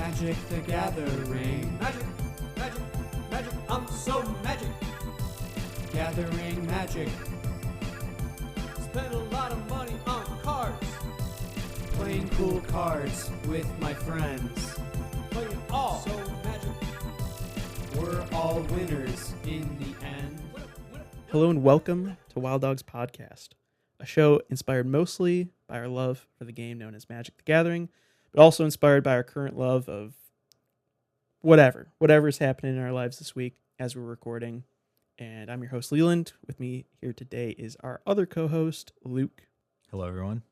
Magic the Gathering. Magic, magic, magic, I'm so magic. Gathering magic. Spend a lot of money on cards. Playing cool cards with my friends. Playing all so magic. We're all winners in the end. Hello and welcome to Wild Dogs Podcast, a show inspired mostly by our love for the game known as Magic the Gathering, but also inspired by our current love of whatever's happening in our lives this week as we're recording. And I'm your host, Leland. With me here today is our other co-host, Luke. Hello, everyone.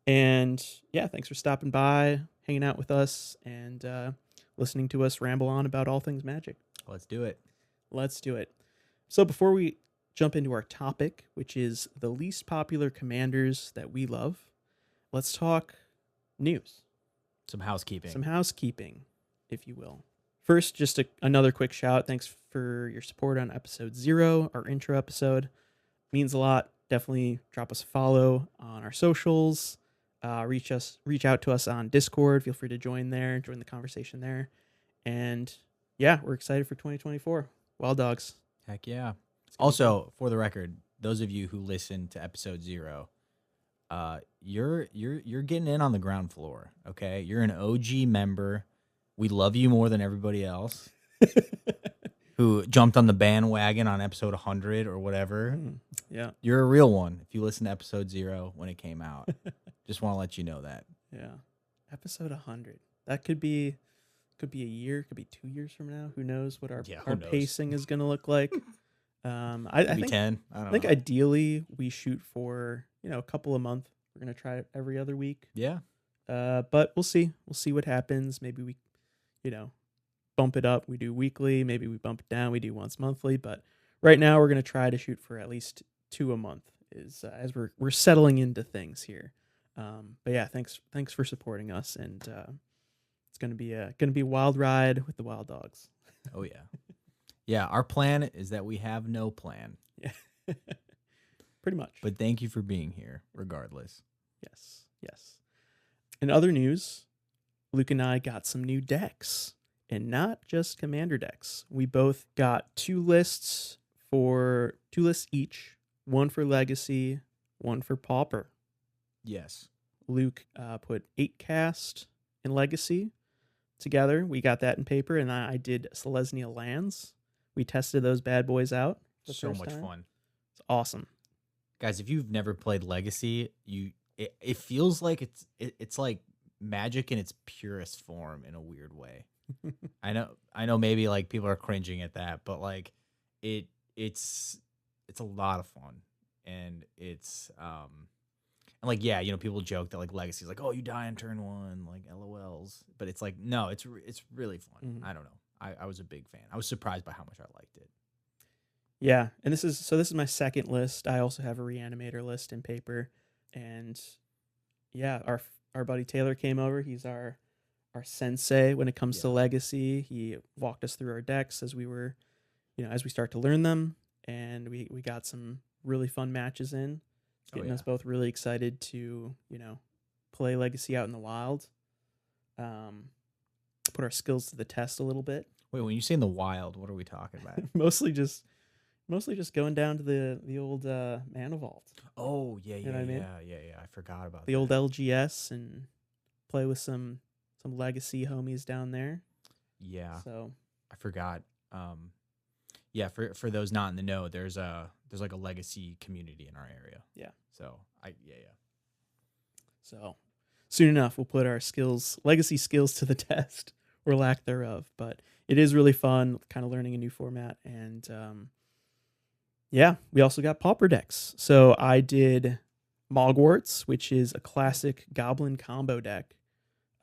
And yeah, thanks for stopping by, hanging out with us, and listening to us ramble on about all things Magic. Let's do it. Let's do it. So before we jump into our topic, which is the least popular commanders that we love, let's talk news. Some housekeeping. Some housekeeping, if you will. First, just another quick shout. Thanks for your support on episode 0, our intro episode. Means a lot. Definitely drop us a follow on our socials. Reach out to us on Discord. Feel free to join there, join the conversation there. And yeah, we're excited for 2024. Wild Dogs. Heck yeah. Also, for the record, those of you who listened to episode 0, you're getting in on the ground floor. Okay, you're an OG member. We love you more than everybody else who jumped on the bandwagon on episode 100 or whatever. Yeah, You're a real one if you listen to episode 0 when it came out. Just want to let you know that. yeah. Episode 100. That could be a year, could be 2 years from now. Who knows what our knows? pacing is going to look like. I Maybe think 10. I think ideally we shoot for, a couple a month. We're going to try it every other week. Yeah. But we'll see. We'll see what happens. Maybe we, bump it up. We do weekly. Maybe we bump it down. We do once monthly. But right now we're going to try to shoot for at least 2 a month as we're settling into things here. But yeah, thanks for supporting us. And it's going to be a wild ride with the Wild Dogs. Oh, yeah. Yeah, our plan is that we have no plan. Yeah. Pretty much. But thank you for being here, regardless. Yes. In other news, Luke and I got some new decks, and not just commander decks. We both got 2 lists each, one for Legacy, one for Pauper. Yes. Luke put 8 cast in Legacy together. We got that in paper, and I did Selesnya lands. We tested those bad boys out. So much fun. It's awesome. Guys, if you've never played Legacy, it feels like it's like Magic in its purest form in a weird way. I know maybe like people are cringing at that, but like it's a lot of fun. And it's and like people joke that like Legacy is like, oh, you die on turn 1, like LOLs. But it's like, no, it's really fun. Mm-hmm. I don't know. I was a big fan. I was surprised by how much I liked it. Yeah, and this is my second list. I also have a Reanimator list in paper, and yeah, our buddy Taylor came over. He's our sensei when it comes to Legacy. He walked us through our decks as we were, as we start to learn them, and we got some really fun matches in. It's getting us both really excited to play Legacy out in the wild. Put our skills to the test a little bit. Wait, when you say in the wild, what are we talking about? Mostly just going down to the old Mana Vault. Oh, yeah. what I mean? I forgot about The old LGS and play with some Legacy homies down there. Yeah. So I forgot. For those not in the know, there's like a Legacy community in our area. Yeah. So So soon enough, we'll put our Legacy skills to the test, or lack thereof. But it is really fun, kind of learning a new format. And we also got Pauper decks. So I did Mogwarts, which is a classic Goblin combo deck,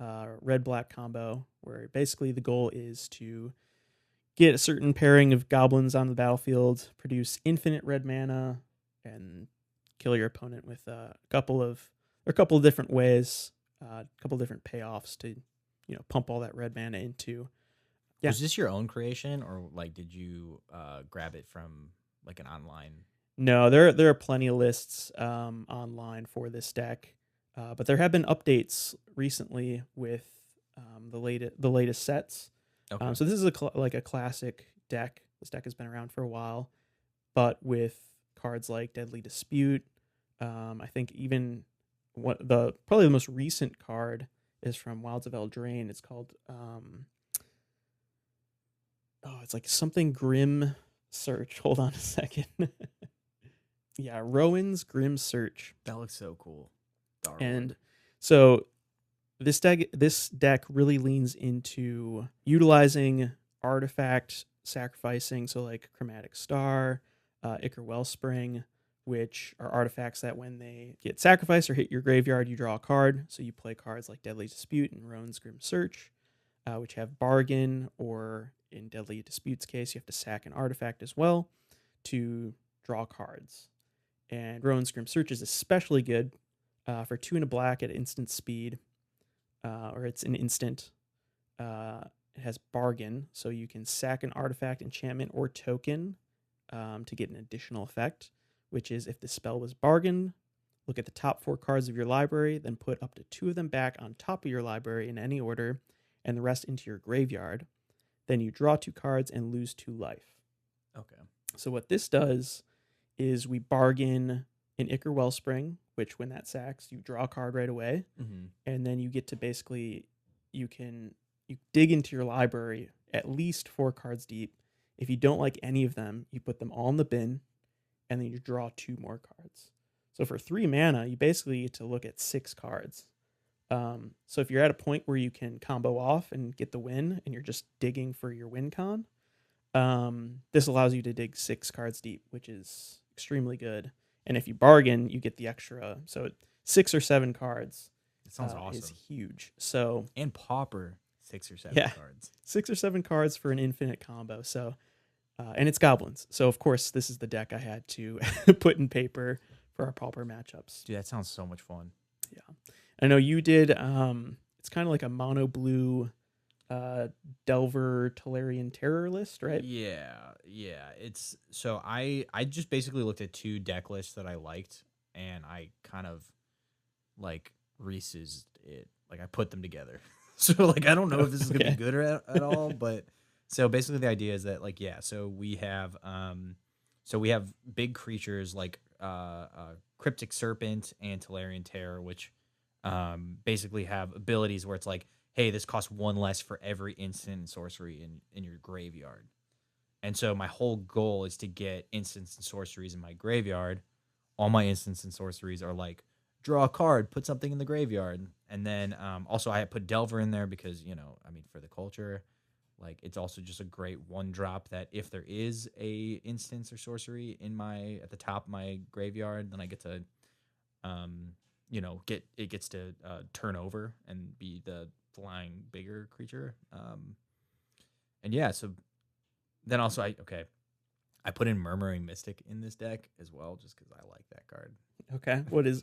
red-black combo, where basically the goal is to get a certain pairing of goblins on the battlefield, produce infinite red mana, and kill your opponent with a couple of different ways, a couple of different payoffs to, pump all that red mana into. Yeah. Was this your own creation, or like did you grab it from like an online? No, there are plenty of lists online for this deck, but there have been updates recently with the latest sets. Okay. So this is like a classic deck. This deck has been around for a while, but with cards like Deadly Dispute. I think even probably the most recent card is from Wilds of Eldraine. It's called it's like something Grim Search. Hold on a second. Yeah, Rowan's Grim Search. That looks so cool. Dark And Lord. so this deck really leans into utilizing artifact sacrificing, so like Chromatic Star, Ichor Wellspring, which are artifacts that when they get sacrificed or hit your graveyard, you draw a card. So you play cards like Deadly Dispute and Rowan's Grim Search, which have Bargain, or in Deadly Dispute's case, you have to sack an artifact as well to draw cards. And Rowan's Grim Search is especially good for 2 and a black at instant speed, or it's an instant. It has Bargain, so you can sack an artifact, enchantment, or token to get an additional effect, which is if the spell was Bargain, look at the top 4 cards of your library, then put up to 2 of them back on top of your library in any order, and the rest into your graveyard. Then you draw 2 cards and lose 2 life. Okay. So what this does is we bargain in Ichor Wellspring, which when that sacks, you draw a card right away, and then you get to basically, you dig into your library at least 4 cards deep. If you don't like any of them, you put them all in the bin, and then you draw 2 more cards. So for 3 mana, you basically get to look at 6 cards. So if you're at a point where you can combo off and get the win, and you're just digging for your win con, this allows you to dig 6 cards deep, which is extremely good. And if you bargain, you get the extra. So 6 or 7 cards. It sounds awesome. Is huge. So and Pauper, 6 or 7 cards. 6 or 7 cards for an infinite combo. So and it's goblins. So of course this is the deck I had to put in paper for our Pauper matchups. Dude, that sounds so much fun. Yeah, I know you did. It's kind of like a mono blue Delver Tolarian Terror list, right? Yeah. It's so I just basically looked at 2 deck lists that I liked, and I kind of like Reese's it. Like I put them together. So like I don't know if this is gonna be good at all, but so basically the idea is that like so we have big creatures like Cryptic Serpent and Tolarian Terror, which basically have abilities where it's like, hey, this costs 1 less for every instant and sorcery in your graveyard. And so my whole goal is to get instants and sorceries in my graveyard. All my instants and sorceries are like, draw a card, put something in the graveyard. And then also I put Delver in there because, for the culture, like it's also just a great 1-drop that if there is a instance or sorcery at the top of my graveyard, then I get to, gets to turn over and be the flying bigger creature. So then also I put in Murmuring Mystic in this deck as well, just because I like that card. Okay. What is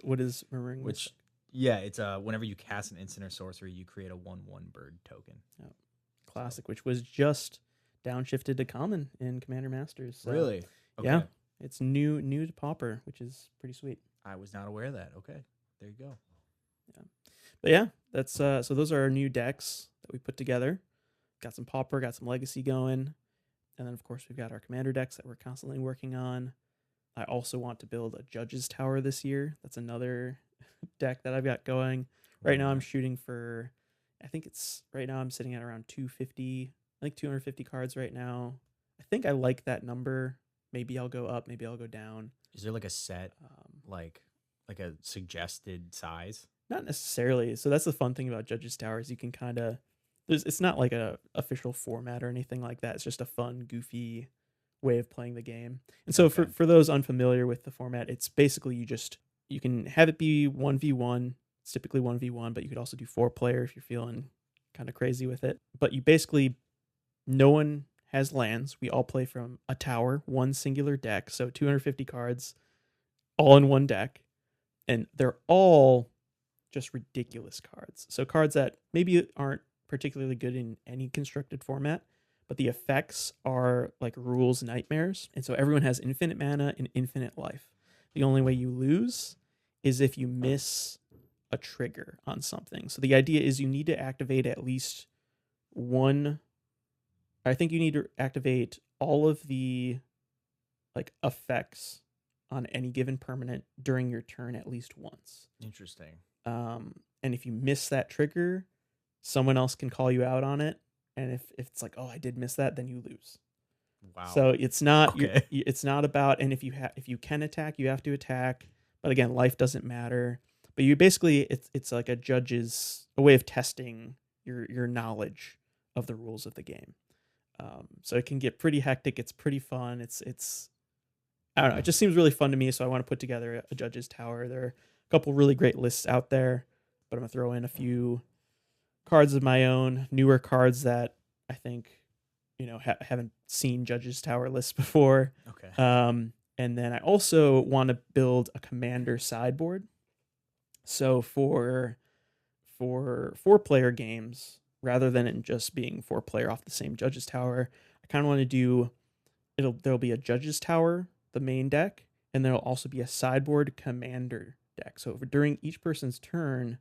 Murmuring Mystic? It's whenever you cast an instant or sorcery, you create a 1/1 bird token. Oh, classic, which was just downshifted to common in Commander Masters. So, really? Okay. Yeah. It's new to Pauper, which is pretty sweet. I was not aware of that. Okay. There you go. Yeah. But yeah, that's so those are our new decks that we put together. Got some Pauper, got some Legacy going. And then of course we've got our Commander decks that we're constantly working on. I also want to build a Judge's Tower this year. That's another deck that I've got going. Right now I'm shooting for, right now I'm sitting at around 250, I think 250 cards right now. I think I like that number. Maybe I'll go up, maybe I'll go down. Is there like a set, like a suggested size? Not necessarily. So that's the fun thing about Judge's Tower is you can kind of, it's not like a official format or anything like that. It's just a fun, goofy way of playing the game. And so for those unfamiliar with the format, it's basically you can have it be 1v1. It's typically 1v1, but you could also do 4-player if you're feeling kind of crazy with it. But you basically, no one has lands. We all play from a tower, one singular deck. So 250 cards all in one deck. And they're all just ridiculous cards. So cards that maybe aren't particularly good in any constructed format, but the effects are like rules nightmares. And so everyone has infinite mana and infinite life. The only way you lose is if you miss a trigger on something. So the idea is you need to activate at least one. I think you need to activate all of the like effects on any given permanent during your turn at least once. Interesting. And if you miss that trigger, someone else can call you out on it. And if it's like, oh, I did miss that, then you lose. Wow. So it's not Okay. it's not about, and if you can attack, you have to attack. But again, life doesn't matter. But you basically it's like a way of testing your knowledge of the rules of the game. So it can get pretty hectic. It's pretty fun. It's I don't know. It just seems really fun to me. So I want to put together a judge's tower. There are a couple really great lists out there, but I'm gonna throw in a few cards of my own, newer cards that I think haven't seen judge's tower lists before. Okay. And then I also want to build a commander sideboard. So for 4-player games, rather than it just being 4-player off the same judge's tower, I kind of want to do there'll be a judge's tower, the main deck, and there'll also be a sideboard commander deck. So during each person's turn,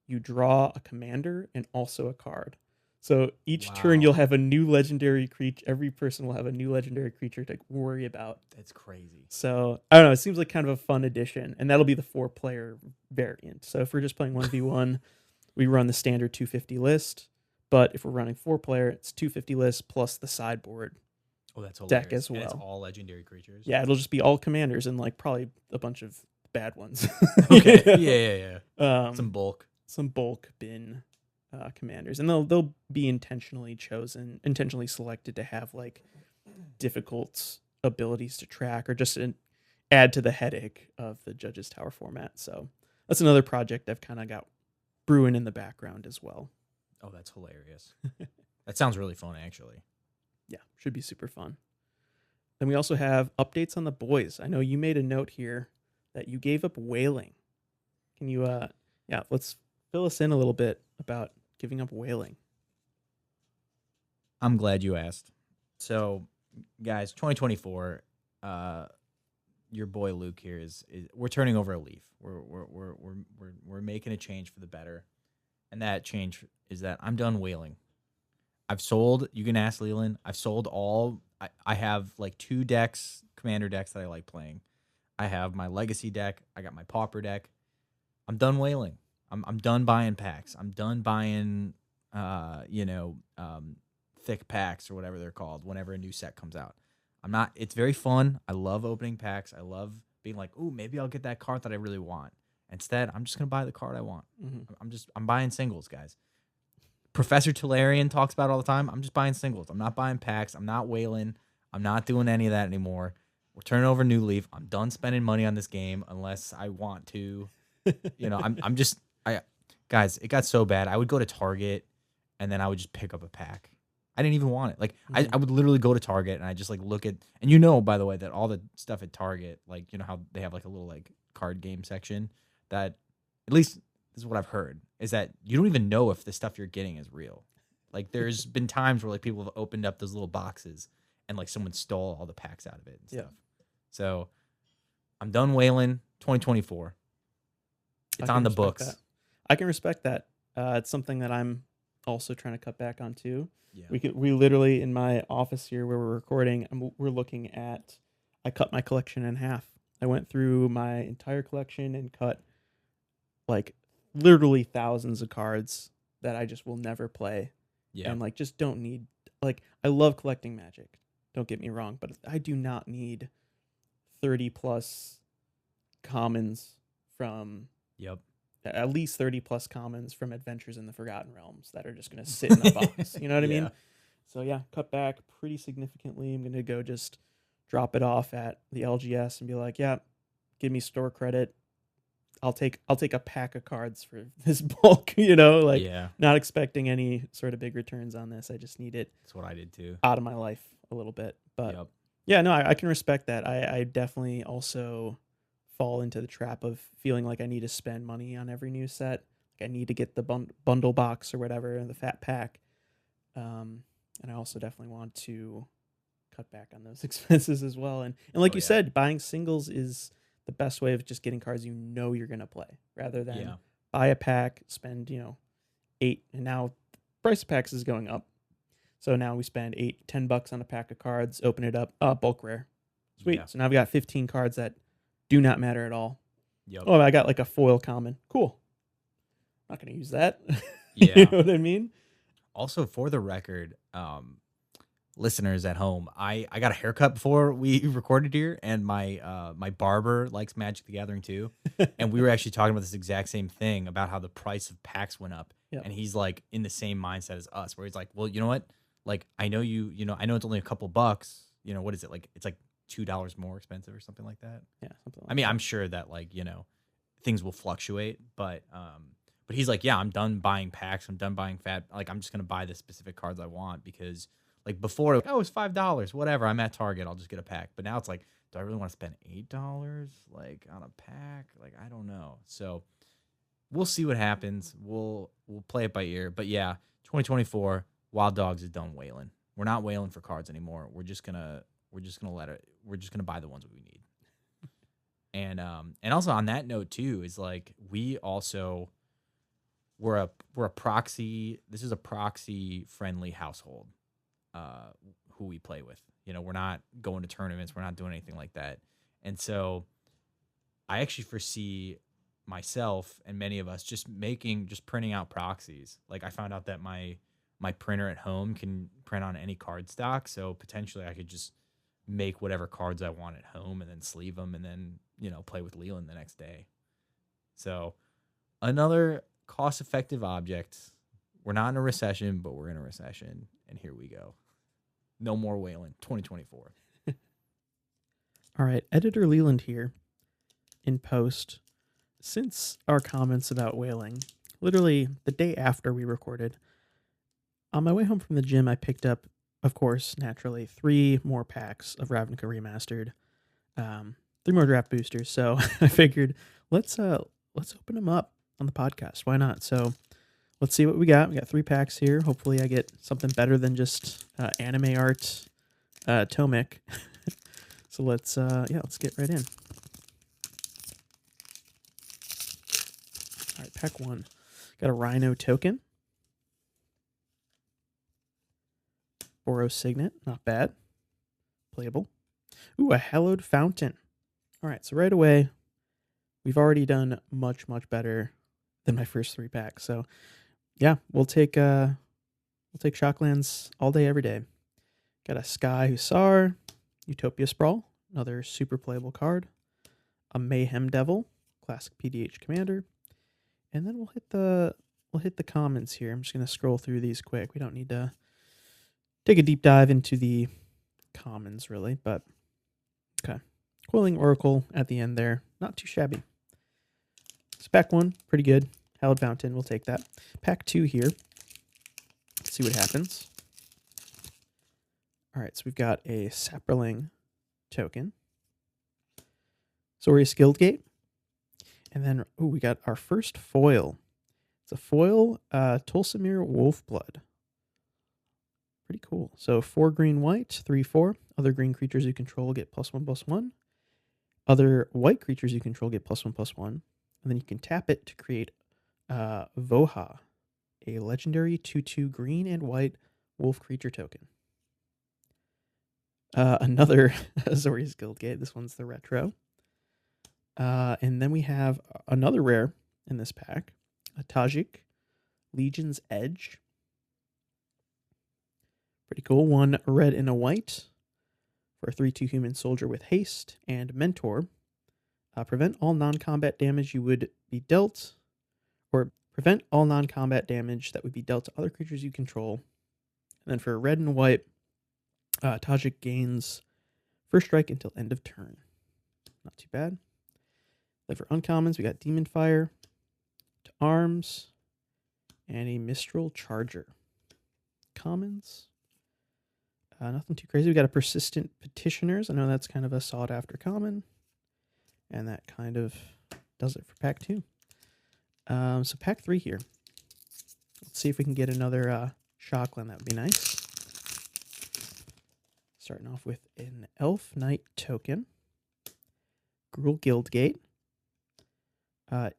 you draw a commander and also a card. So each turn you'll have a new legendary creature. Every person will have a new legendary creature to worry about. That's crazy. So I don't know. It seems like kind of a fun addition, and that'll be the 4-player variant. So if we're just playing 1v1, we run the standard 250 list. But if we're running 4-player, it's 250 list plus the sideboard. Oh, that's hilarious. Deck as And it's well. all legendary creatures. Yeah, it'll just be all commanders and like probably a bunch of bad ones. Okay. Yeah. Some bulk. Some bulk bin commanders, and they'll be intentionally selected to have like difficult abilities to track or just add to the headache of the judge's tower format. So that's another project I've kind of got brewing in the background as well. Oh, that's hilarious. That sounds really fun, actually. Yeah, should be super fun. Then we also have updates on the boys. I know you made a note here that you gave up whaling. Can you let's fill us in a little bit about giving up whaling. I'm glad you asked. So, guys, 2024, your boy Luke here is we're turning over a leaf. We're making a change for the better, and that change is that I'm done whaling. I've sold. You can ask Leland. I've sold all. I have like 2 decks, commander decks that I like playing. I have my legacy deck. I got my pauper deck. I'm done whaling. I'm done buying packs. I'm done buying, thick packs or whatever they're called whenever a new set comes out. I'm not. It's very fun. I love opening packs. I love being like, ooh, maybe I'll get that card that I really want. Instead, I'm just gonna buy the card I want. Mm-hmm. I'm buying singles, guys. Professor Tolarian talks about it all the time. I'm just buying singles. I'm not buying packs. I'm not whaling. I'm not doing any of that anymore. We're turning over a new leaf. I'm done spending money on this game unless I want to. Guys, it got so bad. I would go to Target and then I would just pick up a pack. I didn't even want it. Like I would literally go to Target and I just like look at, and by the way, that all the stuff at Target, like, how they have like a little like card game section that, at least this is what I've heard, is that you don't even know if the stuff you're getting is real. Like there's been times where like people have opened up those little boxes and like someone stole all the packs out of it and stuff. So I'm done whaling. 2024. It's on the books. That. I can respect that. It's something that I'm also trying to cut back on too. Yeah. We literally in my office here where we're recording, we're looking at. I cut my collection in half. I went through my entire collection and cut like literally thousands of cards that I just will never play. Yeah. And like just don't need. Like I love collecting Magic. Don't get me wrong, but I do not need 30 plus commons from. Yep. At least 30 plus commons from Adventures in the Forgotten Realms that are just going to sit in the box. You know what I mean? So yeah, cut back pretty significantly. I'm going to go just drop it off at the LGS and be like, yeah, give me store credit. I'll take a pack of cards for this bulk, not expecting any sort of big returns on this. I just need it. That's what I did too. Out of my life a little bit. But yeah, no, I can respect that. I definitely also fall into the trap of feeling like I need to spend money on every new set. Like I need to get the bundle box or whatever, the fat pack. And I also definitely want to cut back on those expenses as well. And like you said, buying singles is the best way of just getting cards you're going to play rather than buy a pack, spend, 8, and now price of packs is going up. So now we spend $10 on a pack of cards, open it up, bulk rare. Sweet. Yeah. So now we got 15 cards that do not matter at all. Yep. Oh, I got like a foil common. Cool. Not going to use that. Yeah. You know what I mean? Also, for the record, listeners at home, I got a haircut before we recorded here, and my my barber likes Magic the Gathering too, and we were actually talking about this exact same thing about how the price of packs went up, Yep. and he's like in the same mindset as us, where he's like, well, you know what, like I know I know it's only a couple bucks, what is it, like it's like $2 more expensive or something like that. Yeah, something like I mean, that. I'm sure that like things will fluctuate, but he's like, yeah, I'm done buying packs. I'm done buying fat. Like, I'm just gonna buy the specific cards I want because, like, before, like, oh, it's $5, whatever. I'm at Target, I'll just get a pack. But now it's like, do I really want to spend $8 like on a pack? Like, I don't know. So we'll see what happens. We'll play it by ear. But yeah, 2024, Wild Dogs is done whaling. We're not whaling for cards anymore. We're just gonna let it. We're just gonna buy the ones that we need. And also on that note too is like we're a proxy. This is a proxy friendly household. Who we play with. We're not going to tournaments. We're not doing anything like that. And so I actually foresee myself and many of us just printing out proxies. Like I found out that my printer at home can print on any card stock. So potentially I could just make whatever cards I want at home and then sleeve them and then, play with Leland the next day. So another cost-effective object. We're not in a recession, but we're in a recession. And here we go. No more whaling. 2024. All right, Editor Leland here in post. Since our comments about whaling, literally the day after we recorded, on my way home from the gym, I picked up, of course, naturally, 3 more packs of Ravnica Remastered, 3 more draft boosters. So I figured let's open them up on the podcast. Why not? So let's see what we got. We got 3 packs here. Hopefully I get something better than just anime art Tomic. So let's get right in. All right, pack 1. Got a Rhino token. Boros Signet, not bad. Playable. Ooh, a Hallowed Fountain. All right, so right away, we've already done much, much better than my first 3 packs. So yeah, we'll take Shocklands all day, every day. Got a Sky Hussar, Utopia Sprawl, another super playable card. A Mayhem Devil, classic PDH commander. And then we'll hit the commons here. I'm just gonna scroll through these quick. We don't need to take a deep dive into the commons really, but okay. Coiling Oracle at the end there. Not too shabby. So pack 1, pretty good. Hallowed Fountain, we'll take that. Pack 2 here. Let's see what happens. All right, so we've got a Saproling token. Sorius Guildgate. And then, we got our first foil. It's a foil Tulsimir Wolfblood. Pretty cool. So 4 green, white, 3/4. Other green creatures you control get +1/+1. Other white creatures you control get +1/+1. And then you can tap it to create Voha, a legendary 2/2 green and white wolf creature token. Another Azorius Guildgate. This one's the retro. And then we have another rare in this pack, a Tajik, Legion's Edge. Pretty cool. 1 red and a white for a 3/2 human soldier with haste and mentor. Prevent all non-combat damage you would be dealt, or prevent all non-combat damage that would be dealt to other creatures you control. And then for red and white, Tajik gains first strike until end of turn. Not too bad. Then for uncommons, we got Demon Fire, to Arms, and a Mistral Charger. Commons, nothing too crazy. We got a Persistent Petitioners. I know that's kind of a sought after common. And that kind of does it for pack 2. So pack 3 here. Let's see if we can get another Shockland. That would be nice. Starting off with an Elf Knight token. Gruul Guildgate.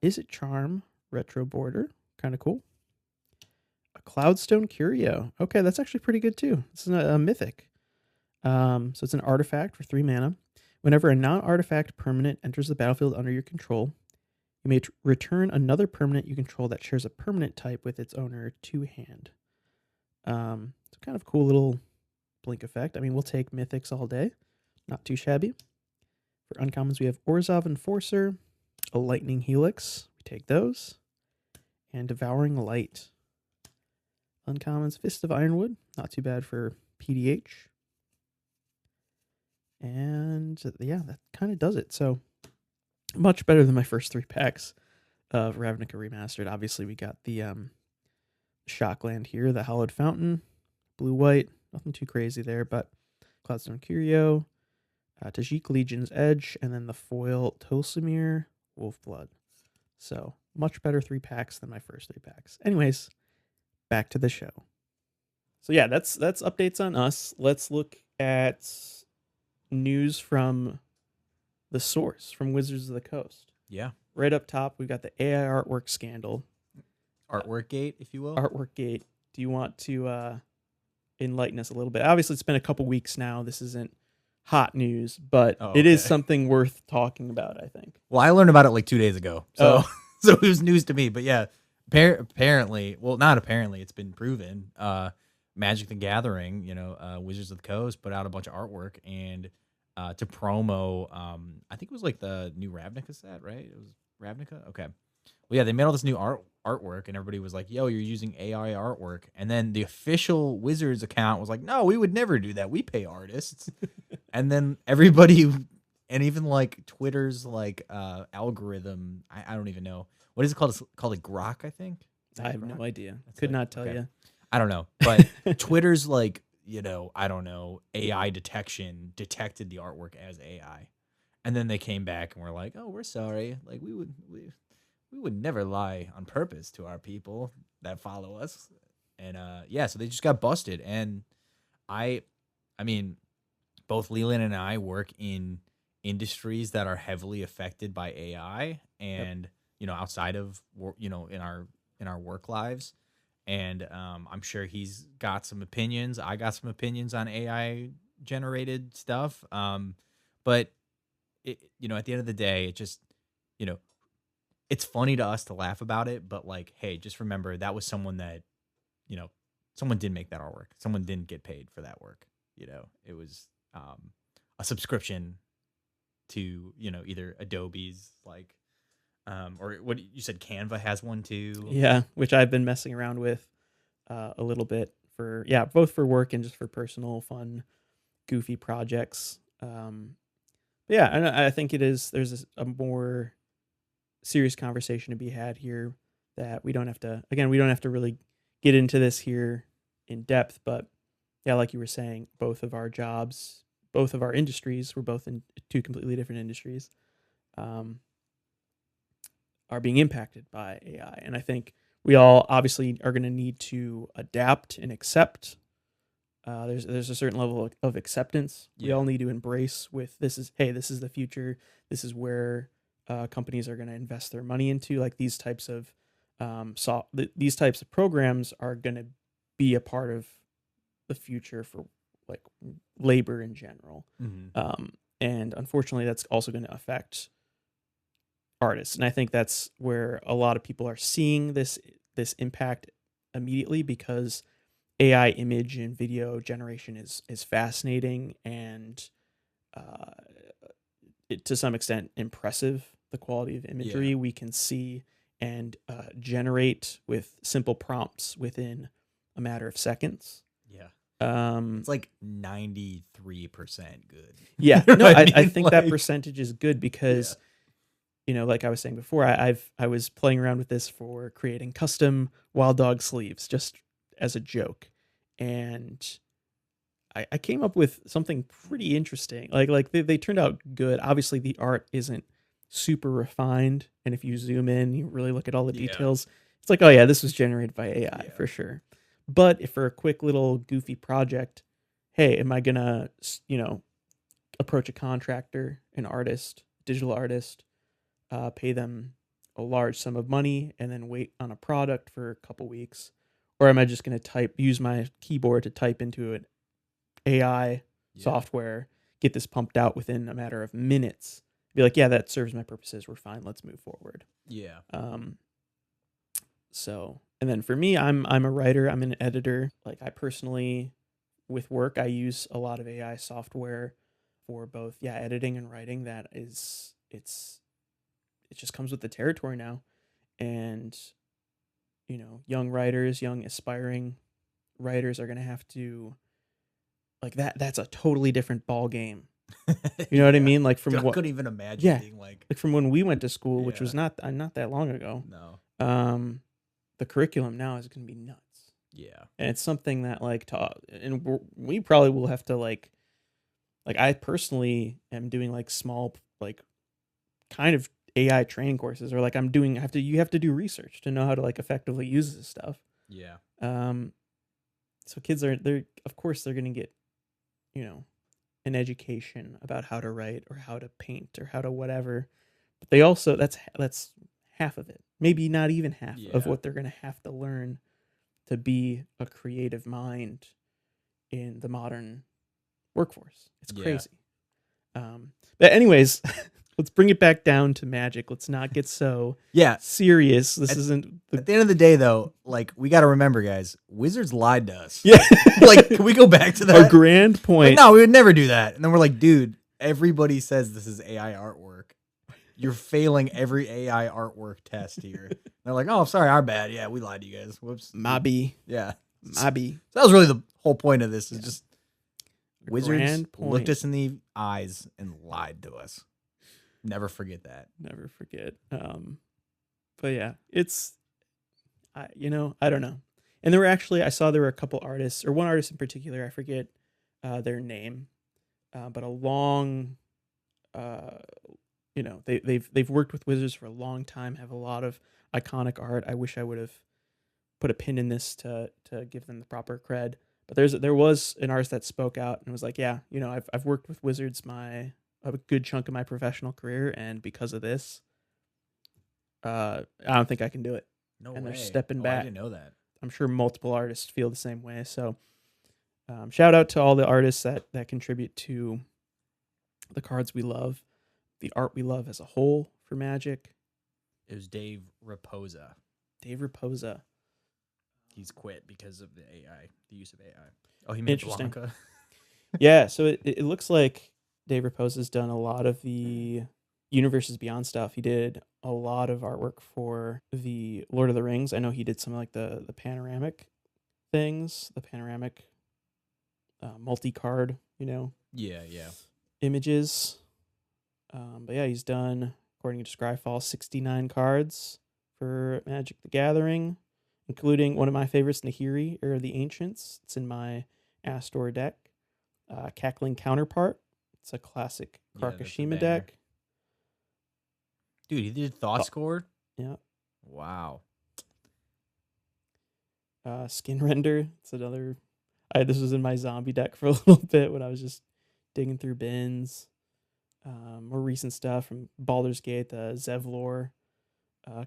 Is it Charm? retro border. Kind of cool. A Cloudstone Curio. Okay, that's actually pretty good too. This is a mythic. So it's an artifact for 3 mana. Whenever a non-artifact permanent enters the battlefield under your control, you may return another permanent you control that shares a permanent type with its owner to hand. It's a kind of cool little blink effect. I mean, we'll take mythics all day. Not too shabby. For uncommons, we have Orzhov Enforcer, a Lightning Helix. We take those. And Devouring Light. Uncommons, Fist of Ironwood. Not too bad for PDH. And yeah, that kind of does it. So much better than my first 3 packs of Ravnica Remastered. Obviously, we got the Shockland here, the Hallowed Fountain, blue-white. Nothing too crazy there, but Cloudstone Curio, Tajik Legion's Edge, and then the foil Tosimir Wolfblood. So much better 3 packs than my first 3 packs. Anyways, back to the show. So yeah, that's updates on us. Let's look at news from the source, from Wizards of the Coast. Yeah. Right up top, we've got the AI artwork scandal. Artwork gate, if you will. Artwork gate. Do you want to enlighten us a little bit? Obviously, it's been a couple weeks now. This isn't hot news, but it is something worth talking about, I think. Well, I learned about it like 2 days ago. So so it was news to me. But yeah, apparently, well, not apparently, it's been proven. Magic the Gathering, Wizards of the Coast put out a bunch of artwork and to promo, I think it was like the new Ravnica set, right? It was Ravnica? Okay. Well, yeah, they made all this new artwork and everybody was like, yo, you're using AI artwork. And then the official Wizards account was like, no, we would never do that. We pay artists. And then everybody, and even like Twitter's like algorithm, I don't even know. What is it called? It's called like Grok, I think. I have no idea. That's Could it? not tell Okay. you. I don't know. But Twitter's like, I don't know, AI detection detected the artwork as AI. And then they came back and were like, oh, we're sorry. Like we would never lie on purpose to our people that follow us. And so they just got busted. And I mean, both Leland and I work in industries that are heavily affected by AI and, outside of, in our work lives. And I'm sure he's got some opinions. I got some opinions on AI generated stuff. But at the end of the day, it just, it's funny to us to laugh about it. But like, hey, just remember that was someone that, someone did make that artwork. Someone didn't get paid for that work. It was a subscription to, either Adobe's like, or what you said, Canva has one too. Yeah, which I've been messing around with a little bit for, both for work and just for personal, fun, goofy projects. And I think there's a more serious conversation to be had here that we don't have to really get into this here in depth. But yeah, like you were saying, both of our jobs, both of our industries, we're both in 2 completely different industries, are being impacted by AI. And I think we all obviously are going to need to adapt and accept. There's a certain level of acceptance we all need to embrace with this is the future. This is where companies are going to invest their money into. Like these types of these types of programs are going to be a part of the future for like labor in general. Mm-hmm. And unfortunately, that's also going to affect artists. And I think that's where a lot of people are seeing this impact immediately, because AI image and video generation is fascinating and to some extent impressive. The quality of imagery we can see and generate with simple prompts within a matter of seconds. Yeah. It's like 93% good. Yeah. You know No, what I mean? think that Like- percentage is good because like I was saying before, I was playing around with this for creating custom Wild Dog sleeves just as a joke, and I came up with something pretty interesting. Like they turned out good. Obviously, the art isn't super refined, and if you zoom in, you really look at all the Yeah. details. It's like, oh yeah, this was generated by AI Yeah. for sure. But if for a quick little goofy project, hey, am I gonna approach a contractor, an artist, digital artist? Pay them a large sum of money and then wait on a product for a couple weeks, or am I just going to use my keyboard to type into an AI software, get this pumped out within a matter of minutes, be like, yeah, that serves my purposes, we're fine, let's move forward. Yeah. So, and then for me, I'm a writer, I'm an editor. Like, I personally, with work, I use a lot of AI software for both editing and writing. That is, it just comes with the territory now. And young writers, young aspiring writers are going to have to, like, that's a totally different ball game. You know what I mean? Like, from Dude, I couldn't even imagine being like from when we went to school, which was not that long ago. No. The curriculum now is going to be nuts. Yeah. And it's something that, like, and we probably will have to, like I personally am doing, like, small, like, kind of AI training courses, or like you have to do research to know how to, like, effectively use this stuff. Yeah. So kids they're of course they're going to get, an education about how to write or how to paint or how to whatever, but they also, that's half of it, maybe not even half of what they're going to have to learn to be a creative mind in the modern workforce. It's crazy. But anyways, let's bring it back down to Magic. Let's not get so serious. This isn't at the end of the day, though. Like, we got to remember, guys, Wizards lied to us. Yeah. Like, can we go back to that? Our grand point. Like, no, we would never do that. And then we're like, dude, everybody says this is AI artwork. You're failing every AI artwork test here. And they're like, oh, sorry, our bad. Yeah, we lied to you guys. Whoops. Mobby. Yeah. Mobby. So that was really the whole point of this, is just Wizards grand point. looked us in the eyes and lied to us. Never forget that. Never forget. But yeah, I don't know. And I saw there were a couple artists, or one artist in particular, I forget their name, but a long, they've worked with Wizards for a long time, have a lot of iconic art. I wish I would have put a pin in this to give them the proper cred. But there was an artist that spoke out and was like, yeah, I've worked with Wizards a good chunk of my professional career, and because of this, I don't think I can do it. No and way. They're stepping back. I didn't know that. I'm sure multiple artists feel the same way. So shout out to all the artists that contribute to the cards we love, the art we love as a whole for Magic. It was Dave Raposa. Dave Raposa. He's quit because of the use of AI. Oh, he made Interesting. Blanca. Yeah, so it looks like Dave Raposa's done a lot of the Universes Beyond stuff. He did a lot of artwork for the Lord of the Rings. I know he did some like the panoramic things, the panoramic multi-card, Yeah. images. But yeah, he's done, according to Scryfall, 69 cards for Magic the Gathering, including one of my favorites, Nahiri, Era of the Ancients. It's in my Astor deck. Cackling Counterpart. It's a classic Karkashima deck. Dude, he did Thoughtscore? Yeah. Wow. Skin Render. It's another. This was in my zombie deck for a little bit when I was just digging through bins. More recent stuff from Baldur's Gate, the Zevlor,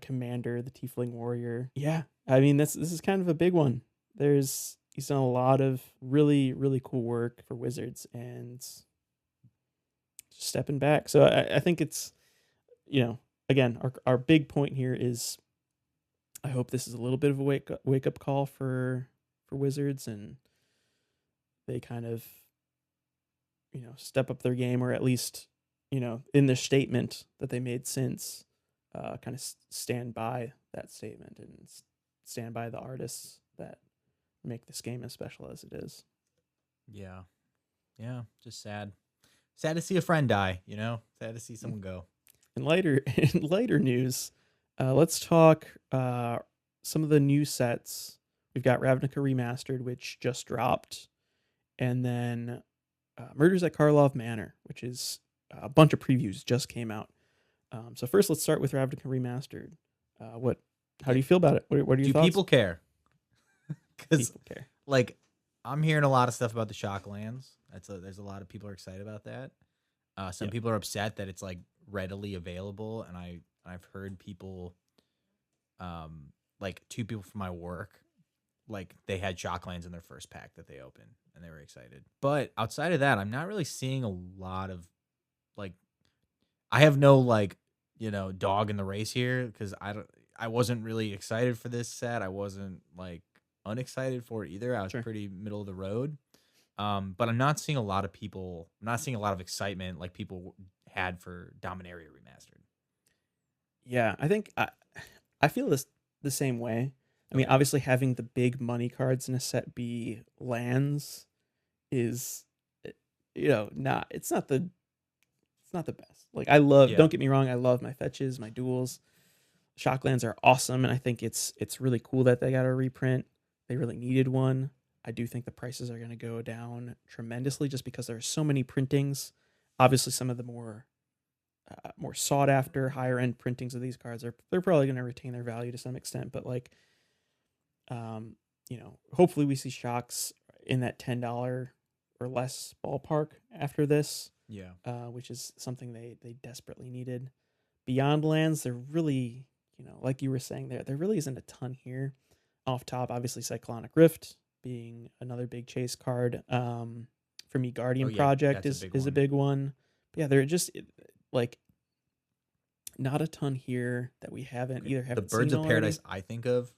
Commander, the Tiefling Warrior. Yeah, I mean this is kind of a big one. He's done a lot of really, really cool work for Wizards, and stepping back. So I think it's, again, our big point here is, I hope this is a little bit of a wake up call for Wizards, and they kind of, step up their game, or at least, in their statement that they made since, kind of stand by that statement and stand by the artists that make this game as special as it is. Yeah. Just sad to see a friend die, sad to see someone go. In later news, let's talk some of the new sets. We've got Ravnica Remastered, which just dropped, and then Murders at Karlov Manor, which is a bunch of previews just came out. So first, let's start with Ravnica Remastered. How do you feel about it? What are your thoughts? Do people care? Because People care. like, I'm hearing a lot of stuff about the Shocklands. There's a lot of people are excited about that. Some people are upset that it's like readily available, and I I've heard people, like 2 people from my work, like they had Shocklands in their first pack that they opened and they were excited. But outside of that, I'm not really seeing a lot of like, I have no like, dog in the race here because I wasn't really excited for this set. I wasn't like unexcited for it either. I was Sure. pretty middle of the road. But I'm not seeing a lot of people. I'm not seeing a lot of excitement like people had for Dominaria Remastered. Yeah, I think I feel the same way. I mean, Okay. obviously having the big money cards in a set be lands is, not it's not the best. Like I love, Yeah. don't get me wrong, I love my fetches, my duels. Shocklands are awesome, and I think it's really cool that they got a reprint. They really needed one. I do think the prices are going to go down tremendously just because there are so many printings. Obviously, some of the more sought after, higher end printings of these cards they're probably going to retain their value to some extent. But like, hopefully we see shocks in that $10 or less ballpark after this, Yeah. which is something they desperately needed. Beyond lands, they're really, like you were saying there really isn't a ton here. Off top, obviously Cyclonic Rift being another big chase card. For me, Guardian yeah, Project that's a is big a one. big one. But yeah, they're just like not a ton here that we haven't The haven't Birds seen of already. Paradise I think of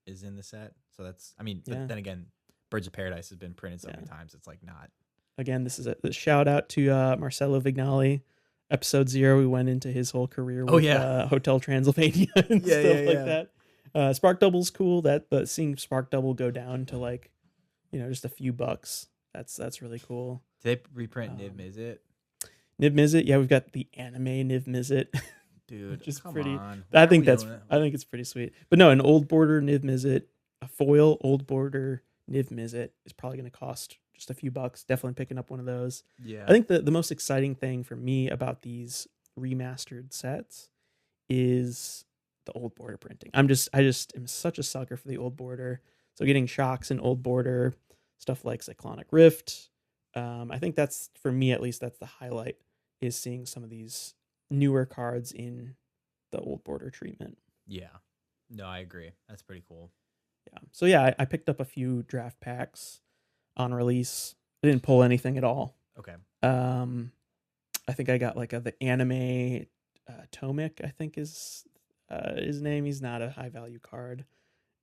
is in the set. So that's, I mean, Yeah. but then again, Birds of Paradise has been printed so many Yeah. times. It's like not. Again, this is a shout out to Marcello Vignali. Episode 0, we went into his whole career with Hotel Transylvania and Yeah, stuff yeah, like yeah. that. Spark Double's cool. But seeing Spark Double go down to like, just a few bucks, that's really cool. Did they reprint Niv Mizzet? Niv Mizzet, yeah, we've got the anime Niv Mizzet, Dude, which is come pretty. on. I think it's pretty sweet. But no, an old border Niv Mizzet, a foil old border Niv Mizzet is probably going to cost just a few bucks. Definitely picking up one of those. Yeah. I think the most exciting thing for me about these remastered sets is the old border printing. I just am such a sucker for the old border. So getting shocks in old border, stuff like Cyclonic Rift. I think that's, for me at least, that's the highlight, is seeing some of these newer cards in the old border treatment. Yeah. No, I agree. That's pretty cool. Yeah. So yeah, I picked up a few draft packs on release. I didn't pull anything at all. Okay. I think I got like the anime Tomic, I think is his name. He's not a high value card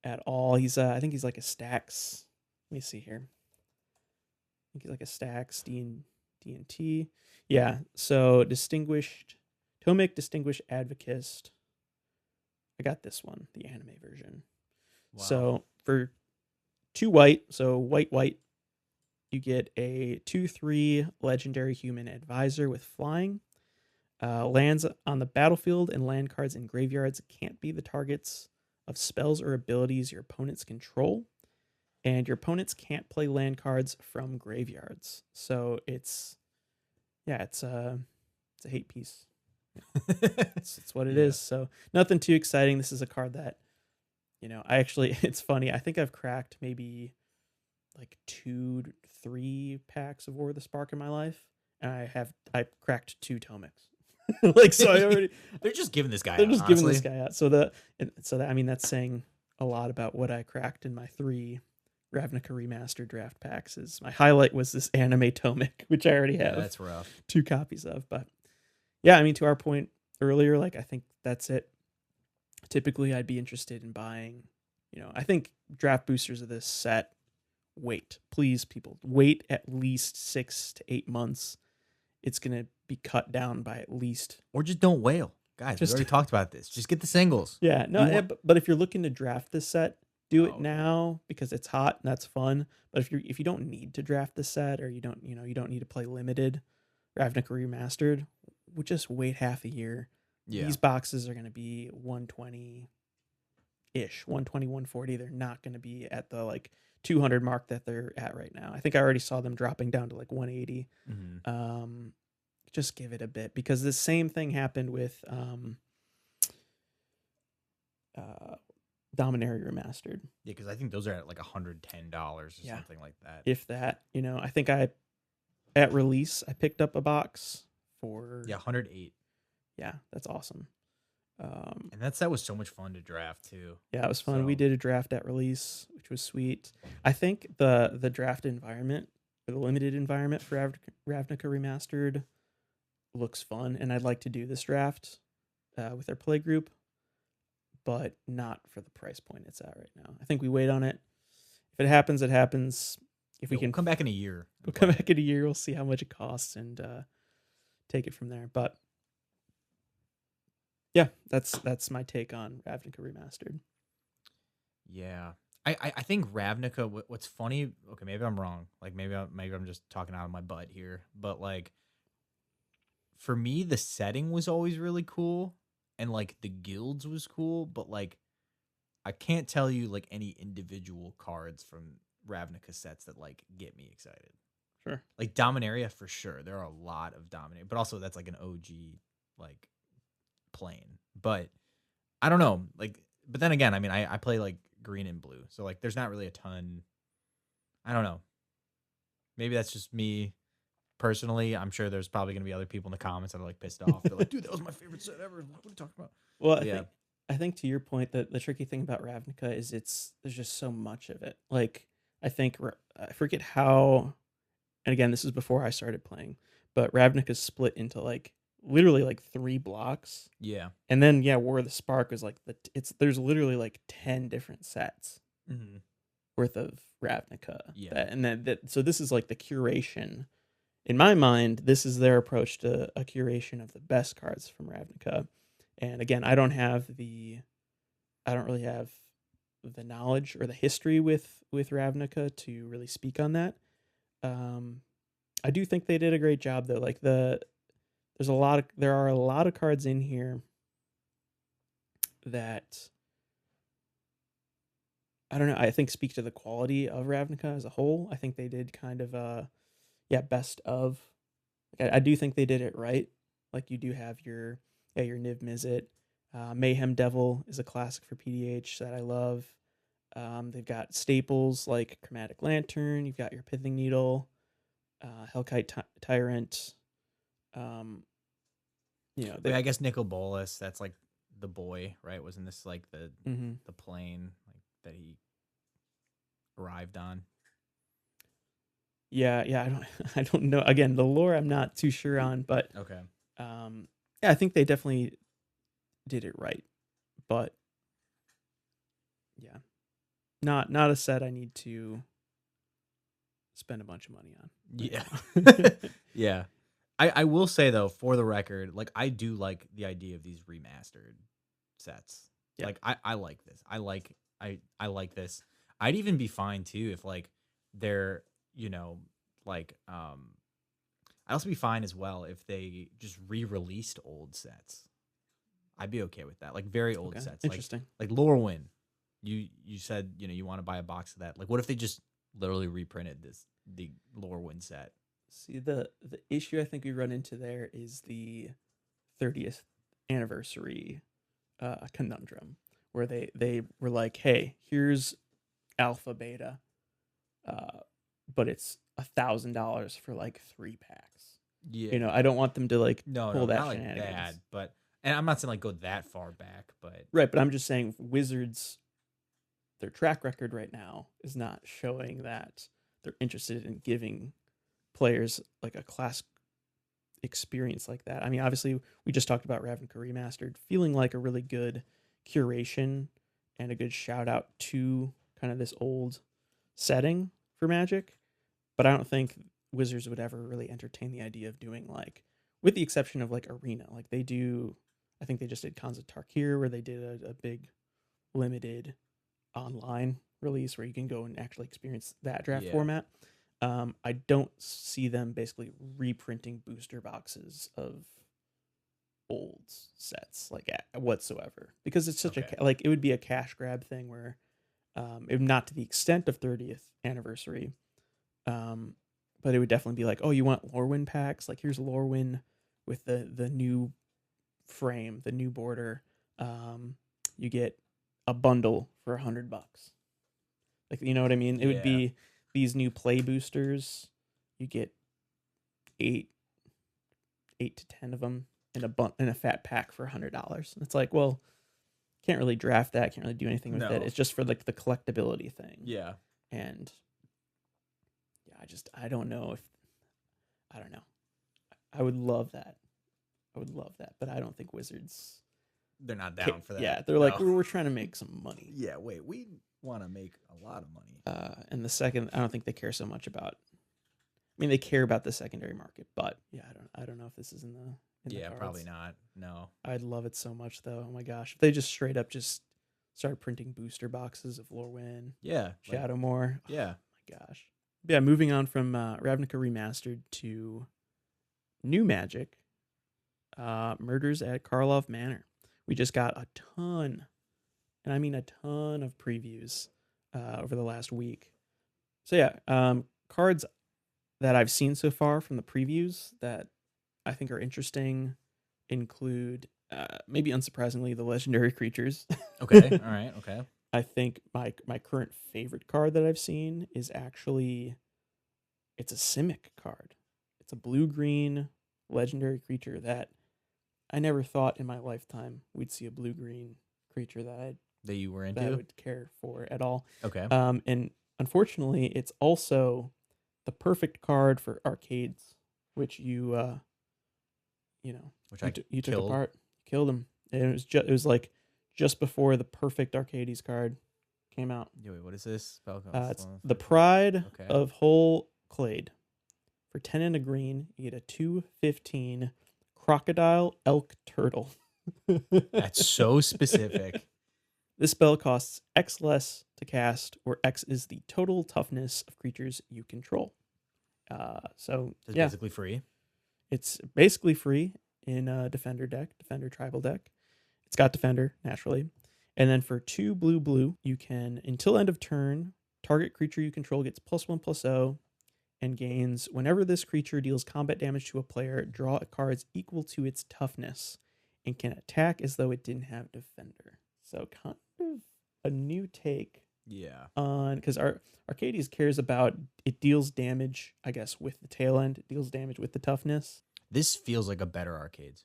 at all. He's I think he's like a Stax. Let me see here. I think he's like a Stax D&T. Yeah. So distinguished Tomic, distinguished advocist. I got this one, the anime version. Wow. So for 2 white, so white, you get a 2/3 legendary human advisor with flying. Lands on the battlefield and land cards in graveyards can't be the targets of spells or abilities your opponents control. And your opponents can't play land cards from graveyards. So it's a hate piece. It's what it is. So nothing too exciting. This is a card that, it's funny. I think I've cracked maybe like 2-3 packs of War of the Spark in my life, and I cracked 2 Tomics. Like, so I already They're just giving this guy they're out, just giving this honestly. guy out. So that I mean, that's saying a lot about what I cracked in my 3 Ravnica Remastered draft packs. Is my highlight was this anime Tomic, which I already have That's rough. 2 copies of. But yeah, I mean, to our point earlier, like, I think that's it. Typically, I'd be interested in buying, I think draft boosters of this set, please, people, wait at least 6 to 8 months. It's going to be cut down by at least. Or just don't wail. Guys, we already talked about this. Just get the singles. Yeah, no, but if you're looking to draft this set, do it now because it's hot and that's fun. But if you don't need to draft the set, or you don't need to play limited Ravnica Remastered, we'll just wait half a year. Yeah. These boxes are going to be 120-ish, 120, 140. They're not going to be at the like 200 mark that they're at right now. I think I already saw them dropping down to like 180. Mm-hmm. Just give it a bit, because the same thing happened with Dominaria Remastered. Yeah, because I think those are at like $110 or something like that. If that, I think at release I picked up a box for 108. Yeah, that's awesome. And that set was so much fun to draft too. Yeah, it was fun. We So- did a draft at release, which was sweet. I think the draft environment, or the limited environment for Ravnica Remastered, looks fun, and I'd like to do this draft with our play group, but not for the price point it's at right now. I think we wait on it. If it happens, it happens. If we Yeah, can we'll come back in a year. we'll and come play back in a year, we'll see how much it costs and take it from there. But yeah, that's my take on Ravnica Remastered. Yeah. I think Ravnica. What's funny? Okay, maybe I'm wrong. Like maybe I'm just talking out of my butt here. But like, for me, the setting was always really cool, and like the guilds was cool. But like, I can't tell you like any individual cards from Ravnica sets that like get me excited. Sure. Like Dominaria for sure. There are a lot of Dominaria, but also that's like an OG like plane. But I don't know. Like, but then again, I mean, I play like green and blue, so like there's not really a ton. I don't know. Maybe that's just me personally. I'm sure there's probably gonna be other people in the comments that are like pissed off. They're like, dude, that was my favorite set ever. What are you talking about? Well, Yeah. I think to your point that the tricky thing about Ravnica is there's just so much of it. Like I think I forget how, and again this is before I started playing, but Ravnica's split into like literally like 3 blocks, Yeah. and then yeah, War of the Spark is like there's literally like 10 different sets Mm-hmm. worth of Ravnica. Yeah. And that so this is like the curation. In my mind, this is their approach to a curation of the best cards from Ravnica. And again, I don't really have the knowledge or the history with Ravnica to really speak on that. I do think they did a great job though. Like there are a lot of cards in here that I don't know, I think speak to the quality of Ravnica as a whole. I think they did kind of best of. Like, I do think they did it right. Like you do have your Niv Mizzet. Mayhem Devil is a classic for PDH that I love. They've got staples like Chromatic Lantern. You've got your Pithing Needle, Hellkite Tyrant. I guess Nicol Bolas, that's like the boy, right? Wasn't this like the plane like that he arrived on? Yeah, I don't know. Again, the lore I'm not too sure on, but Okay. yeah, I think they definitely did it right. But yeah, not a set I need to spend a bunch of money on. Yeah. Yeah. I will say though, for the record, like I do like the idea of these remastered sets. Yeah. Like I like this. I like this. I'd even be fine too if like they're, like I'd also be fine as well if they just re-released old sets. I'd be okay with that. Like very old sets. Interesting. Like Lorwyn. You said, you want to buy a box of that. Like what if they just literally reprinted the Lorwyn set? See, the issue I think we run into there is the 30th anniversary conundrum, where they were like, hey, here's alpha beta, but it's $1,000 for like 3 packs. Yeah. I don't want them to like no, pull that not like shenanigans. that, but and I'm not saying like go that far back, but Right, but I'm just saying Wizards, their track record right now is not showing that they're interested in giving players like a classic experience like that. I mean, obviously, we just talked about Ravnica Remastered feeling like a really good curation and a good shout out to kind of this old setting for Magic, but I don't think Wizards would ever really entertain the idea of doing like, with the exception of like Arena, like they do. I think they just did Khans of Tarkir, where they did a big limited online release where you can go and actually experience that draft format. I don't see them basically reprinting booster boxes of old sets like whatsoever, because it's such like it would be a cash grab thing where it not to the extent of 30th anniversary, but it would definitely be like, oh, you want Lorwyn packs? Like here's Lorwyn with the new frame, the new border. You get a bundle for $100. Like, you know what I mean? It would be these new play boosters. You get 8 to 10 of them in a fat pack for $100. It's like, well, can't really draft that, can't really do anything with it. It's just for like the collectability thing. Yeah. And yeah, I don't know. I would love that. But I don't think Wizards. They're not down for that. Yeah, they're like, we're trying to make some money. Yeah, wait, we want to make a lot of money. And the second, I don't think they care so much about. I mean, they care about the secondary market, but yeah, I don't know if this is in the cards. Probably not. No, I'd love it so much though. Oh my gosh, if they just straight up just started printing booster boxes of Lorwyn, Shadowmoor. Yeah. Oh my gosh. Yeah, moving on from Ravnica Remastered to New Magic, Murders at Karlov Manor. We just got a ton, and I mean a ton of previews over the last week. So yeah, cards that I've seen so far from the previews that I think are interesting include, maybe unsurprisingly, the legendary creatures. Okay, all right, okay. I think my current favorite card that I've seen is actually, it's a Simic card. It's a blue-green legendary creature that I never thought in my lifetime we'd see a blue-green creature that you were into? that I would care for at all. Okay. And unfortunately, it's also the perfect card for arcades, which you took apart, killed him. And it was like just before the perfect Arcades card came out. Yeah, wait, what is this? It's the Pride of Whole Clade. For 10 and a green, you get a 2/15 Crocodile Elk Turtle. That's so specific. This spell costs X less to cast, where X is the total toughness of creatures you control. So it's yeah, basically free. It's basically free in a Defender tribal deck. It's got Defender, naturally. And then for 2 blue, you can, until end of turn, target creature you control gets +1/+0 and gains, whenever this creature deals combat damage to a player, draw a card equal to its toughness and can attack as though it didn't have Defender. So kind of a new take. Yeah. On, because Arcades cares about, it deals damage, I guess, with the tail end. It deals damage with the toughness. This feels like a better Arcades.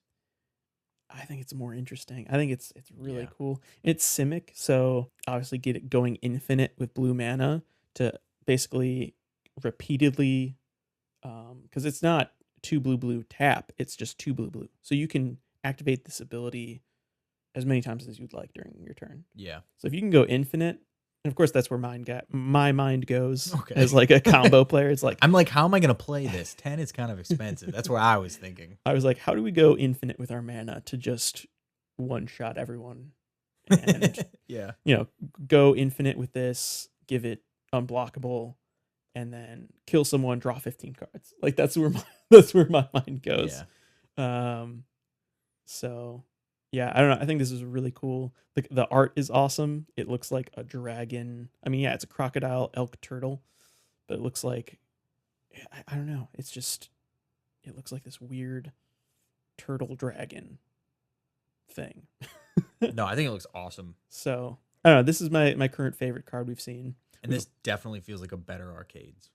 I think it's more interesting. I think it's really cool. It's Simic, so obviously get it going infinite with blue mana to basically repeatedly, because it's not 2 blue tap, it's just 2 blue. So you can activate this ability as many times as you'd like during your turn. Yeah. So if you can go infinite, and of course that's where my mind goes Okay. as like a combo player. It's like, I'm like, how am I going to play this? 10 is kind of expensive. That's where I was thinking. I was like, how do we go infinite with our mana to just one-shot everyone? And, yeah. Go infinite with this, give it unblockable, and then kill someone, draw 15 cards. Like that's where my mind goes. Yeah. So yeah, I don't know. I think this is really cool. The art is awesome. It looks like a dragon. I mean, yeah, it's a crocodile elk turtle, but it looks like, I don't know. It's just, it looks like this weird turtle dragon thing. No, I think it looks awesome. So I don't know. This is my current favorite card we've seen. And this definitely feels like a better Arcades.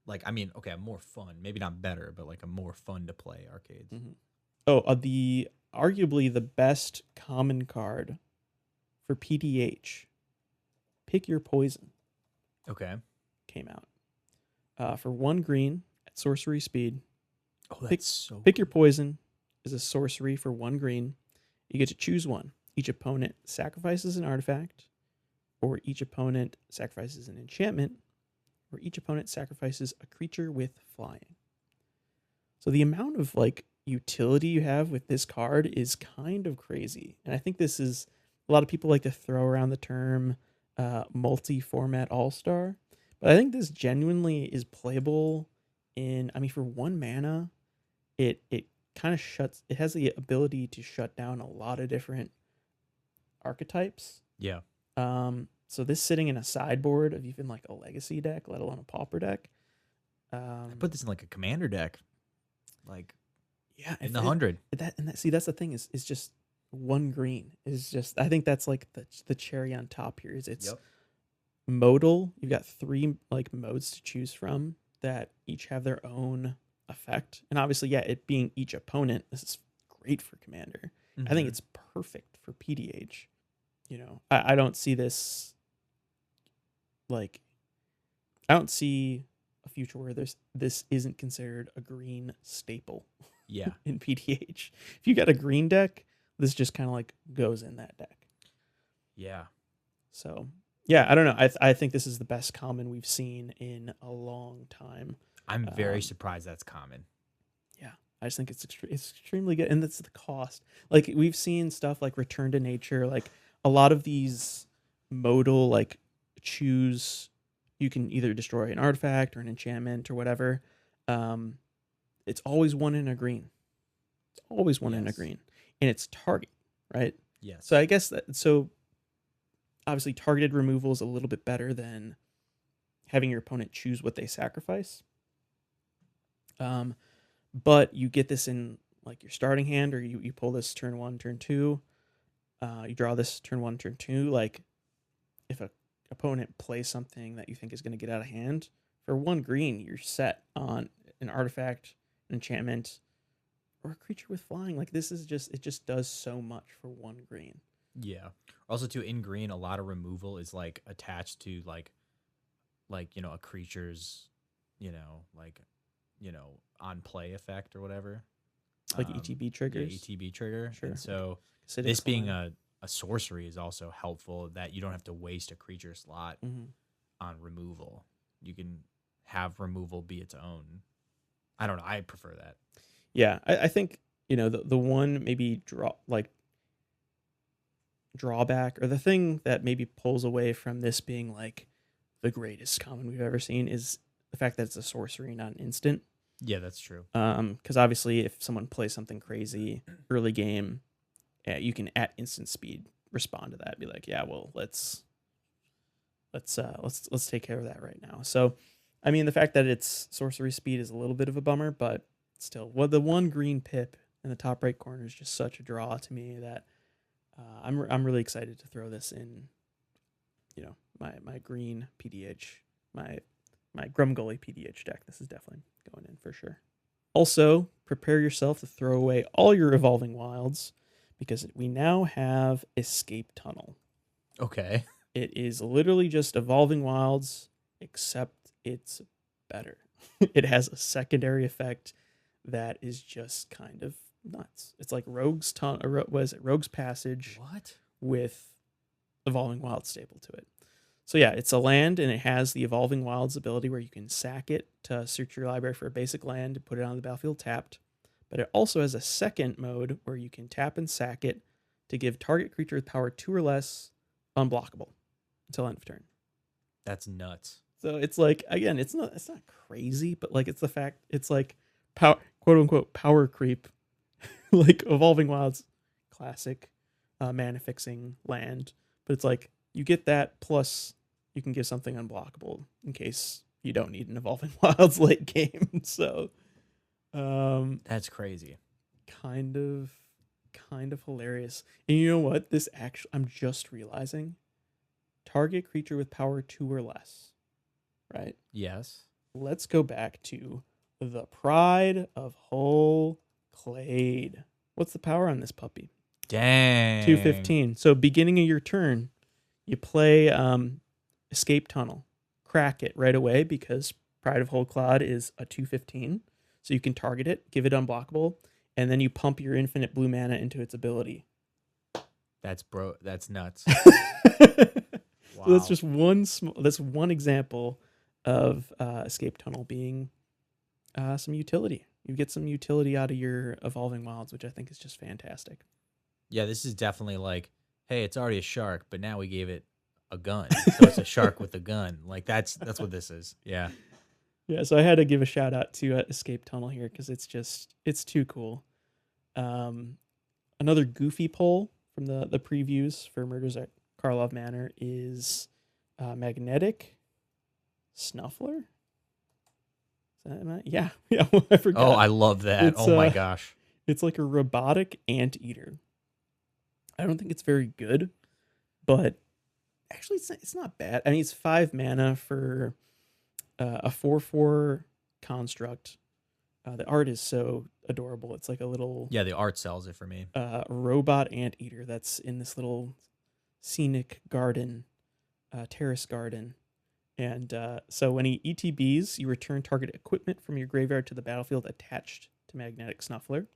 Like, I mean, okay, a more fun, maybe not better, but like a more fun to play Arcades. Mm-hmm. Oh, arguably the best common card for PDH, Pick Your Poison. Okay. Came out. For 1 green at sorcery speed. Oh, that's Pick Your Poison is a sorcery for 1 green. You get to choose one. Each opponent sacrifices an artifact, or each opponent sacrifices an enchantment, or each opponent sacrifices a creature with flying. So the amount of like utility you have with this card is kind of crazy. And I think this is, a lot of people like to throw around the term multi-format all-star, but I think this genuinely is playable in, I mean, for 1 mana, it kind of it has the ability to shut down a lot of different archetypes. Yeah. So this sitting in a sideboard of even like a legacy deck, let alone a pauper deck. I put this in like a commander deck. Like, yeah, in the 100. See, that's the thing is just 1 green is just, I think that's like the cherry on top here. Is it's modal. You've got 3 like modes to choose from that each have their own effect, and obviously, yeah, it being each opponent, this is great for Commander. I Mm-hmm. think it's perfect for PDH. You know, I don't see this like I don't see a future where this isn't considered a green staple Yeah. in PDH. If you got a green deck, this just kind of like goes in that deck. Yeah. So yeah, I don't know. I think this is the best common we've seen in a long time. I'm very surprised that's common. Yeah, I just think it's extremely good, and that's the cost. Like we've seen stuff like Return to Nature, like a lot of these modal like choose. You can either destroy an artifact or an enchantment or whatever. It's always one in a green. It's always one in a Yes. green, and it's target, right? Yes. So I guess that obviously targeted removal is a little bit better than having your opponent choose what they sacrifice. But you get this in like your starting hand, or you pull this turn 1, turn 2. You draw this turn 1, turn 2. Like if a opponent plays something that you think is going to get out of hand, for 1 green, you're set on an artifact, an enchantment, or a creature with flying. Like this is it just does so much for 1 green. Yeah. Also, too, in green, a lot of removal is like attached to like a creature's, on play effect or whatever. Like ETB triggers. Yeah, ETB trigger. Sure. And so Acidic this being Slime. a sorcery is also helpful, that you don't have to waste a creature slot on removal. You can have removal be its own. I don't know. I prefer that. Yeah, I think the one maybe drawback, or the thing that maybe pulls away from this being like the greatest common we've ever seen, is the fact that it's a sorcery, not an instant. Yeah, that's true. Because obviously, if someone plays something crazy early game, you can at instant speed respond to that. Be like, yeah, well, let's take care of that right now. So, I mean, the fact that it's sorcery speed is a little bit of a bummer, but still, the 1 green pip in the top right corner is just such a draw to me that I'm really excited to throw this in. My green PDH, my Grumgully PDH deck. This is definitely going in for sure. Also, prepare yourself to throw away all your Evolving Wilds, because we now have Escape Tunnel. Okay. It is literally just Evolving Wilds, except it's better. It has a secondary effect that is just kind of nuts. It's like Rogue's Passage What? with Evolving Wilds stapled to it. So yeah, it's a land, and it has the Evolving Wilds ability where you can sack it to search your library for a basic land and put it on the battlefield tapped. But it also has a second mode where you can tap and sack it to give target creature with power 2 or less unblockable until end of turn. That's nuts. So it's like, again, it's not crazy, but like it's the fact it's like power, quote unquote, power creep, like Evolving Wilds, classic mana fixing land. But it's like you get that, plus you can give something unblockable in case you don't need an Evolving Wilds late game. So that's crazy. Kind of hilarious. And you know what? This actually, I'm just realizing, target creature with power 2 or less, right? Yes. Let's go back to the Pride of Hull Clade. What's the power on this puppy? Dang. 215. So beginning of your turn, you play Escape Tunnel. Crack it right away, because Pride of Hull Clade is a 215. So you can target it, give it unblockable, and then you pump your infinite blue mana into its ability. That's nuts. Wow. So that's just one example of Escape Tunnel being some utility. You get some utility out of your Evolving Wilds, which I think is just fantastic. Yeah, this is definitely like, hey, it's already a shark, but now we gave it a gun. So it's a shark with a gun. Like that's what this is. Yeah. Yeah, so I had to give a shout out to Escape Tunnel here, because it's too cool. Another goofy pull from the previews for Murders at Karlov Manor is Magnetic Snuffler. Yeah, I forgot. Oh, I love that. Oh my gosh. It's like a robotic anteater. I don't think it's very good, but actually it's not bad. I mean, it's 5 mana for a 4/4 construct. The art is so adorable. It's like a little Yeah, the art sells it for me. robot anteater that's in this little scenic garden, terrace garden. And so when he ETBs, you return target equipment from your graveyard to the battlefield attached to Magnetic Snuffler.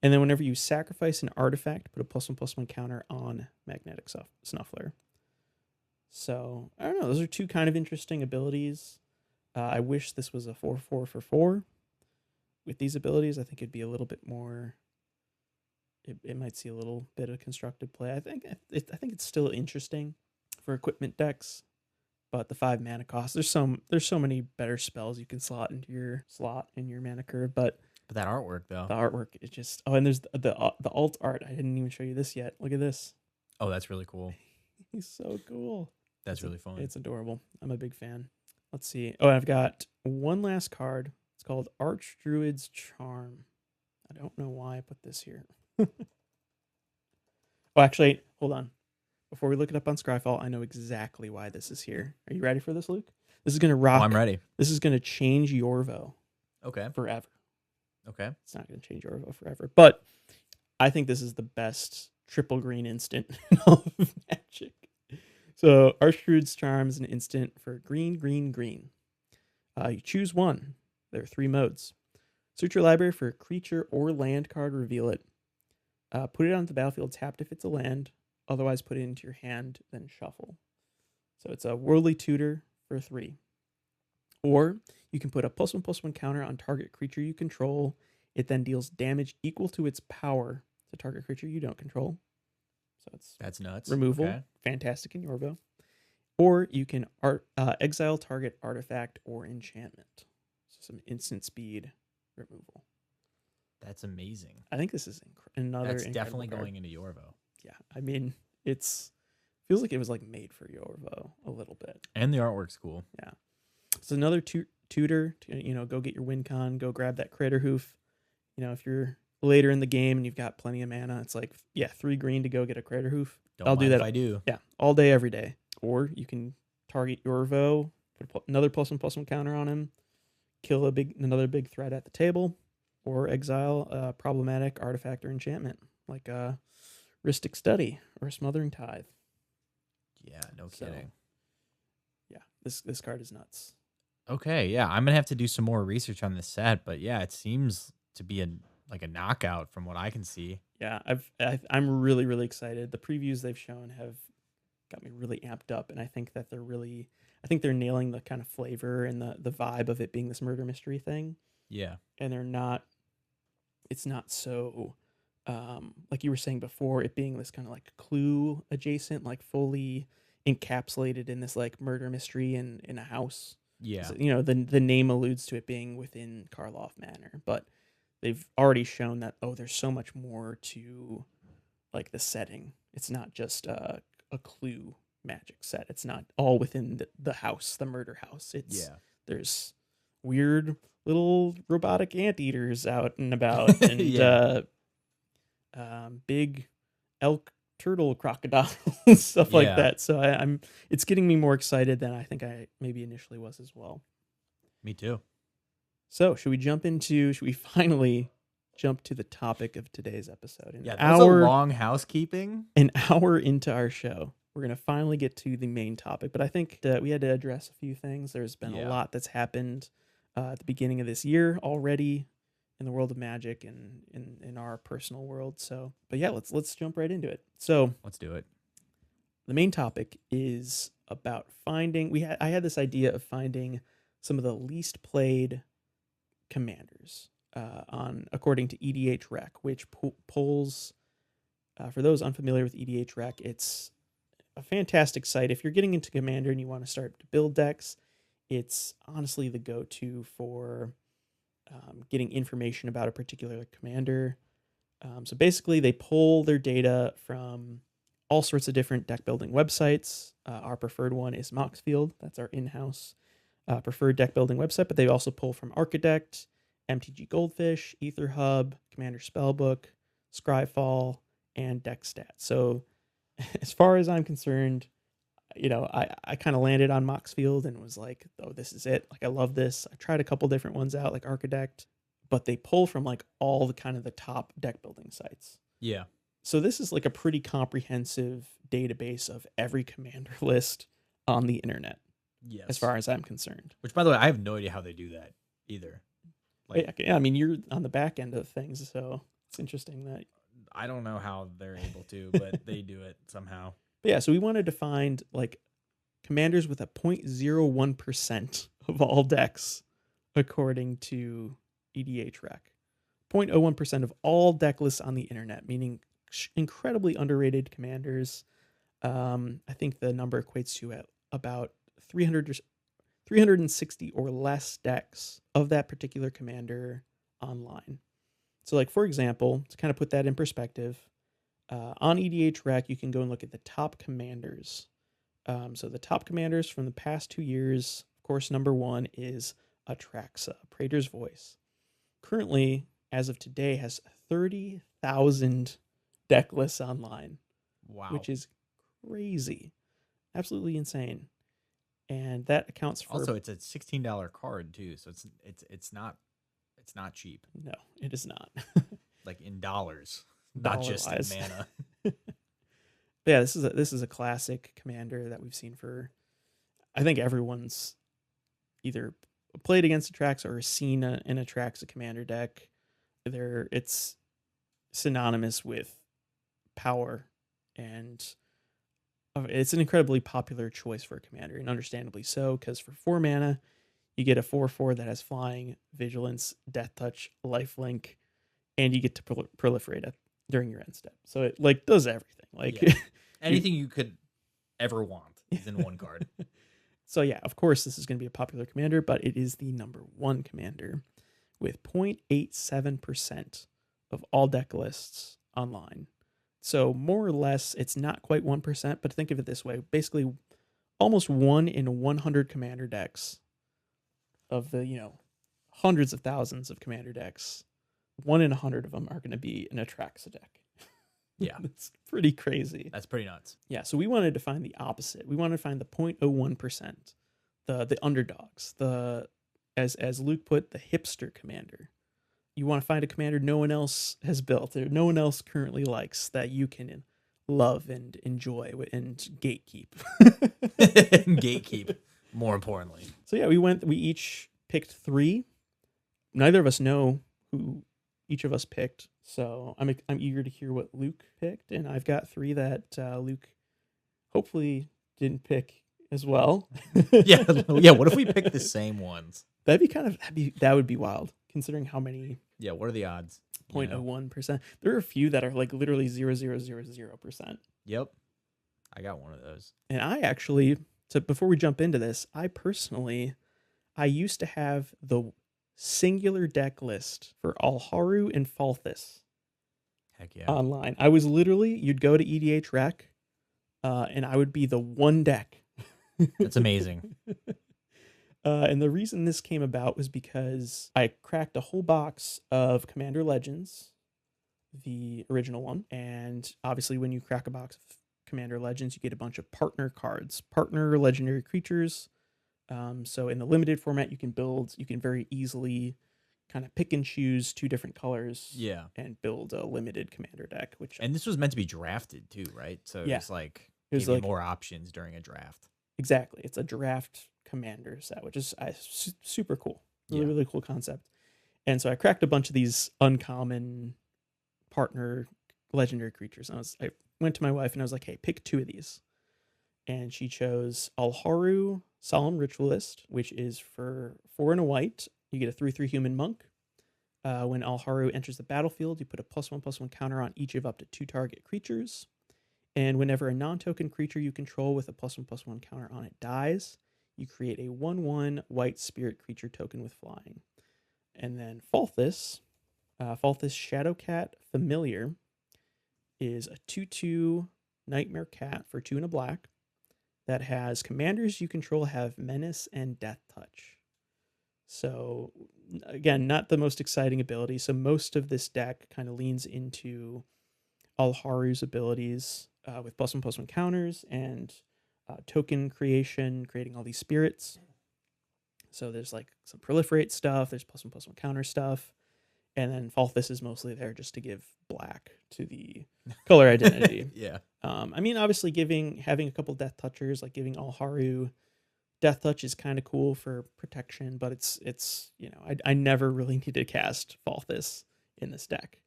And then whenever you sacrifice an artifact, put a +1/+1 counter on Magnetic Snuffler. So, I don't know. Those are two kind of interesting abilities. I wish this was a 4/4 for 4. With these abilities, I think it'd be a little bit more... It might see a little bit of constructive play. I think it's still interesting for equipment decks, but the 5 mana cost. There's so many better spells you can slot into your mana curve. But that artwork though, the artwork is just and there's the alt art. I didn't even show you this yet. Look at this. Oh, that's really cool. He's so cool. That's really fun. It's adorable. I'm a big fan. Let's see. Oh, I've got one last card. It's called Archdruid's Charm. I don't know why I put this here. Oh, actually, hold on. Before we look it up on Scryfall, I know exactly why this is here. Are you ready for this, Luke? This is going to rock. Oh, I'm ready. This is going to change Yorvo Okay. forever. Okay. It's not going to change Yorvo forever, but I think this is the best triple green instant in all of Magic. So Archdruid's Charm is an instant for green, green, green. You choose one. There are 3 modes. Search your library for a creature or land card, reveal it. Put it onto the battlefield tapped if it's a land. Otherwise, put it into your hand, then shuffle. So it's a Worldly Tutor for 3. Or you can put a +1/+1 counter on target creature you control. It then deals damage equal to its power to target creature you don't control. So that's nuts. Removal. Okay. Fantastic in Yorvo. Or you can exile target artifact or enchantment. So some instant speed removal. That's amazing. I think this is another. That's definitely card. going into Yorvo. Yeah, I mean, feels like it was like made for Yorvo a little bit. And the artwork's cool. Yeah. So another tutor, go get your win con, go grab that critter hoof. If you're later in the game and you've got plenty of mana, it's like, 3 green to go get a critter hoof. I'll do that if I do. Yeah, all day, every day. Or you can target Yorvo, put another +1/+1 counter on him, kill another big threat at the table, or exile a problematic artifact or enchantment, like a Rhystic Study or a Smothering Tithe. Yeah, no kidding. Yeah, this card is nuts. Okay, yeah, I'm gonna have to do some more research on this set, but yeah, it seems to be a knockout from what I can see. Yeah, I'm really, really excited. The previews they've shown have got me really amped up, and I think that they're nailing the kind of flavor and the vibe of it being this murder mystery thing. Yeah, and it's not so like you were saying before, it being this kind of like Clue adjacent, like fully encapsulated in this like murder mystery in a house. Yeah, So, the name alludes to it being within Karloff Manor, but they've already shown that there's so much more to like the setting. It's not just a Clue magic set. It's not all within the house, the murder house. There's weird little robotic anteaters out and about, and big elk, turtle, crocodile, stuff like that. So it's getting me more excited than I think I maybe initially was as well. Me too. So should we finally jump to the topic of today's episode? That was a long housekeeping. An hour into our show, we're going to finally get to the main topic, but I think that we had to address a few things. There's been a lot that's happened at the beginning of this year already in the world of Magic and in our personal world. So, but yeah, let's jump right into it. So let's do it. The main topic is about finding. I had this idea of finding some of the least played commanders according to EDHREC, which polls. For those unfamiliar with EDHREC, it's a fantastic site. If you're getting into Commander and you want to start to build decks, it's honestly the go-to for getting information about a particular commander. So basically, they pull their data from all sorts of different deck building websites. Our preferred one is Moxfield. That's our in-house preferred deck building website, but they also pull from Architect, MTG Goldfish, EtherHub, Commander Spellbook, Scryfall, and DeckStat. So as far as I'm concerned, I kind of landed on Moxfield and was like, oh, this is it. Like, I love this. I tried a couple different ones out, like Architect, but they pull from like all the kind of the top deck building sites. Yeah. So this is like a pretty comprehensive database of every commander list on the internet, Yes. as far as I'm concerned. Which, by the way, I have no idea how they do that either. Like, Yeah, I mean, you're on the back end of things, so it's interesting that. I don't know how they're able to, but they do it somehow. But yeah, so we wanted to find like commanders with a 0.01% of all decks, according to EDHREC. 0.01% of all deck lists on the internet, meaning incredibly underrated commanders. I think the number equates to at about 360 or less decks of that particular commander online. So, like, for example, to kind of put that in perspective, on EDHREC, you can go and look at the top commanders. So the top commanders from the past 2 years, of course, number one is Atraxa, Praetor's Voice. Currently, as of today, has 30,000 deck lists online. Wow. Which is crazy. Absolutely insane. And that accounts for... Also, it's a $16 card, too, so it's not cheap. No, it is not. Like, in dollars, not just in mana. Yeah, this is a classic commander that we've seen for... I think everyone's either played against Atraxa or seen an Atraxa commander deck. It's synonymous with power, and it's an incredibly popular choice for a commander, and understandably so, because for 4 mana, you get a 4/4 that has flying, vigilance, death touch, lifelink, and you get to proliferate it during your end step. So it like does everything. Like anything you could ever want is in one card. So yeah, of course this is going to be a popular commander, but it is the number one commander with 0.87% of all deck lists online. So more or less, it's not quite 1%, but think of it this way. Basically, almost 1 in 100 commander decks of the, hundreds of thousands of commander decks, 1 in 100 of them are going to be an Atraxa deck. Yeah. It's pretty crazy. That's pretty nuts. Yeah, so we wanted to find the opposite. We wanted to find the 0.01%, the underdogs, as Luke put, the hipster commander. You want to find a commander no one else has built, or no one else currently likes, that you can love and enjoy and gatekeep. Gatekeep, more importantly. So yeah, we each picked 3. Neither of us know who each of us picked, so I'm eager to hear what Luke picked, and I've got 3 that Luke hopefully didn't pick as well. Yeah. What if we pick the same ones? That would be wild, considering how many. Yeah, what are the odds? 0.01%. There are a few that are like literally 0.000%. Yep. I got one of those. And I actually, before we jump into this, I used to have the singular deck list for Alharu and Falthis. Heck yeah. Online. I was literally, you'd go to EDHREC, and I would be the one deck. That's amazing. And the reason this came about was because I cracked a whole box of Commander Legends, the original one. And obviously when you crack a box of Commander Legends, you get a bunch of partner cards, partner legendary creatures. So in the limited format, you can very easily kind of pick and choose 2 different colors. Yeah. And build a limited commander deck. And this was meant to be drafted too, right? So yeah. It's like There's giving more options during a draft. Exactly. It's a draft commander set, which is super cool. Really cool concept. And so I cracked a bunch of these uncommon partner legendary creatures. And I went to my wife and I was like, hey, pick 2 of these. And she chose Alharu, Solemn Ritualist, which is for 4 and a white. You get a 3/3 human monk. When Alharu enters the battlefield, you put a +1/+1 counter on each of up to 2 target creatures. And whenever a non-token creature you control with a +1/+1 counter on it dies, you create a 1/1 white spirit creature token with flying. And then Falthis Shadowcat Familiar is a 2/2 Nightmare Cat for 2 and a black that has commanders you control have Menace and Death Touch. So again, not the most exciting ability. So most of this deck kind of leans into Alharu's abilities with +1/+1 counters and token creation, creating all these spirits. So there's like some proliferate stuff, there's +1/+1 counter stuff. And then Falthus is mostly there just to give black to the color identity. Yeah. I mean, obviously having a couple Death Touchers, like giving Alharu Death Touch is kind of cool for protection, but it's I never really need to cast Falthus in this deck.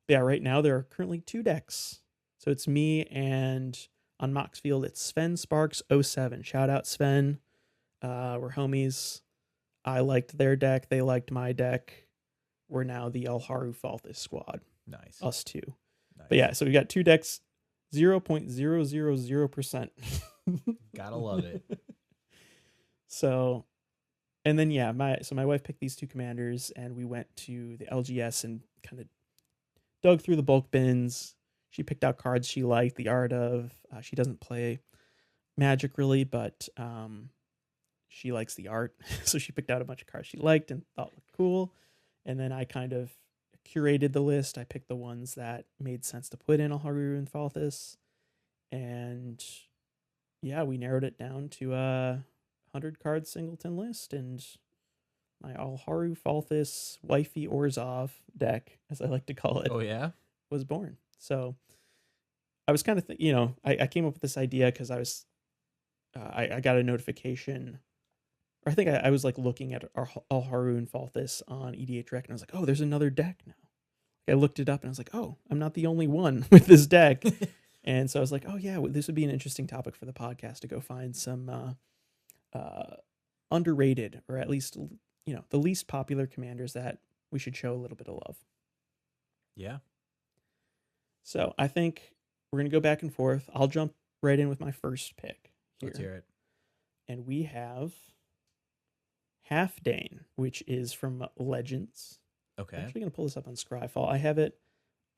Yeah, right now there are currently 2 decks. So it's me, and on Mox Field it's Sven Sparks 07. Shout out Sven. We're homies. I liked their deck, they liked my deck. We're now the Alharu Falthus squad. Nice. Us 2. Nice. But yeah, so we got 2 decks, 0.000%. Gotta love it. So, and then yeah, my wife picked these 2 commanders, and we went to the LGS and kind of dug through the bulk bins. She picked out cards she liked the art of. She doesn't play Magic really, but she likes the art, so she picked out a bunch of cards she liked and thought looked cool. And then I kind of curated the list. I picked the ones that made sense to put in Alharu and Falthus, and yeah, we narrowed it down to 100 card singleton list, and my Alharu Falthus Wifey Orzhov deck, as I like to call it, Oh yeah. was born. So I was kind of I came up with this idea because I was I got a notification, or I think I was like looking at Alharu and Falthus on EDHREC, and I was like, oh, there's another deck now. I looked it up and I was like, oh, I'm not the only one with this deck. And so I was like, oh yeah, this would be an interesting topic for the podcast to go find some underrated, or at least the least popular commanders that we should show a little bit of love. Yeah. So I think we're gonna go back and forth. I'll jump right in with my first pick here. Let's hear it. And we have Halfdane, which is from Legends. Okay. I'm actually gonna pull this up on Scryfall. I have it.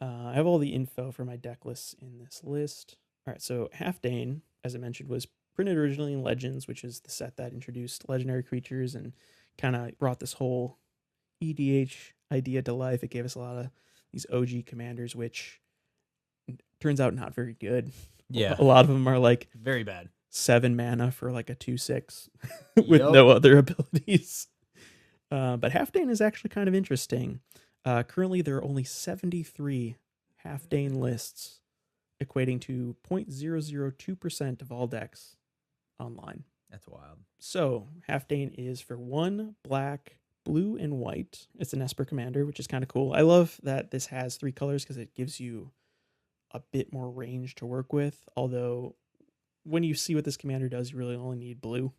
I have all the info for my deck lists in this list. All right, so Halfdane, as I mentioned, was printed originally in Legends, which is the set that introduced legendary creatures and kind of brought this whole EDH idea to life. It gave us a lot of these OG commanders, which turns out not very good. Yeah. A lot of them are like Very bad. 7 mana for like a 2/6 with no other abilities. But Halfdane is actually kind of interesting. Currently, there are only 73 Halfdane lists, equating to 0.002% of all decks online. That's wild. So Halfdane is for 1 black, blue, and white. It's an Esper commander, which is kind of cool. I love that this has 3 colors because it gives you a bit more range to work with. Although, when you see what this commander does, you really only need blue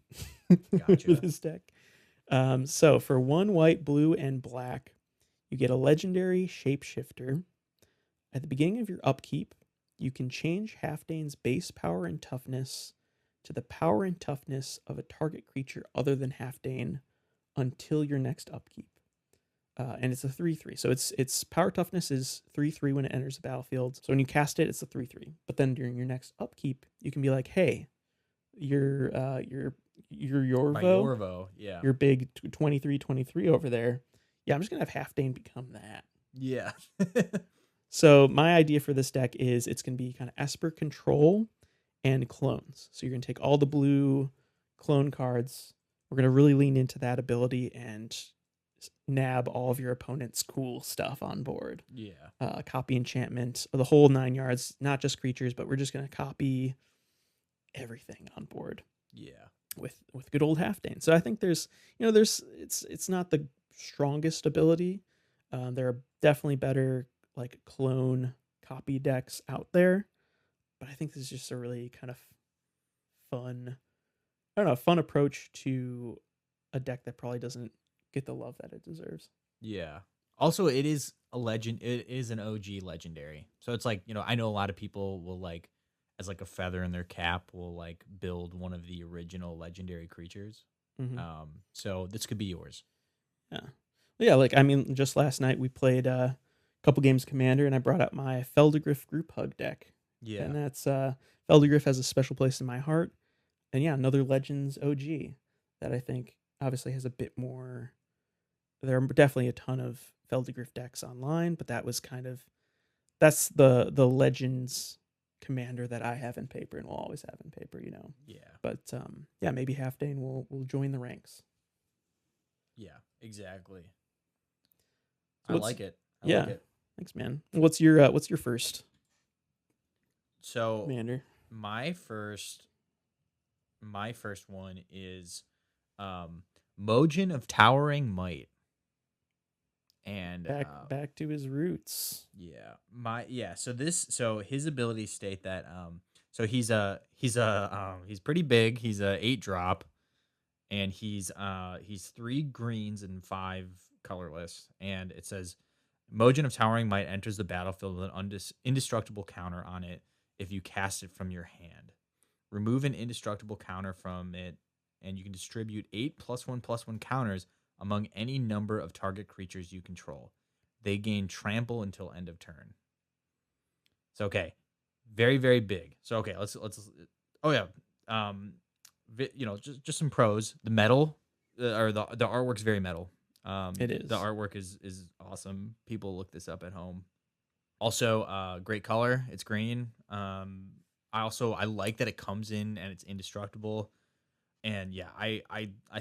Gotcha. for this deck. So for 1 white, blue, and black, you get a legendary shapeshifter. At the beginning of your upkeep, you can change Halfdane's base power and toughness to the power and toughness of a target creature other than Halfdane until your next upkeep. And it's a 3/3. So its power toughness is 3/3 when it enters the battlefield. So when you cast it, it's a 3/3. But then during your next upkeep, you can be like, hey, your Yorvo, My Yorvo, yeah. your big 23/23 over there. Yeah, I'm just gonna have Halfdane become that. Yeah. So my idea for this deck is it's gonna be kind of Esper control and clones. So you're gonna take all the blue clone cards. We're gonna really lean into that ability and nab all of your opponent's cool stuff on board. Yeah. Copy enchantment, the whole 9 yards, not just creatures, but we're just gonna copy everything on board. Yeah. With good old Halfdane. So I think it's not the strongest ability. There are definitely better like clone copy decks out there, but I think this is just a really kind of fun, fun approach to a deck that probably doesn't get the love that it deserves. Yeah. Also, it is a legend. It is an OG legendary. So it's like, I know a lot of people will like, as like a feather in their cap, will like build one of the original legendary creatures. Mm-hmm. So this could be yours. Yeah. Like, I mean, just last night we played a couple games of Commander, and I brought out my Feldergriff group hug deck. Yeah. And that's Feldergriff has a special place in my heart. And yeah, another Legends OG that I think obviously has a bit more. There are definitely a ton of Feldergriff decks online, but that's the Legends commander that I have in paper and will always have in paper, Yeah. But yeah, maybe Halfdane will join the ranks. Yeah, exactly. I like it. I yeah. like it. Thanks, man. What's your first So commander? my first one is Mojin of Towering Might. And Back to his roots. So his abilities state that so he's pretty big. He's a 8-drop, and he's 3 greens and 5 colorless. And it says Mojin of Towering Might enters the battlefield with an indestructible counter on it if you cast it from your hand. Remove an indestructible counter from it, and you can distribute 8 +1/+1 counters among any number of target creatures you control. They gain trample until end of turn. So okay, very very big. So okay, let's. Oh yeah, just some pros. The metal, or the artwork's very metal. It is. The artwork is awesome. People look this up at home. Also, great color. It's green. I like that it comes in and it's indestructible. And yeah, I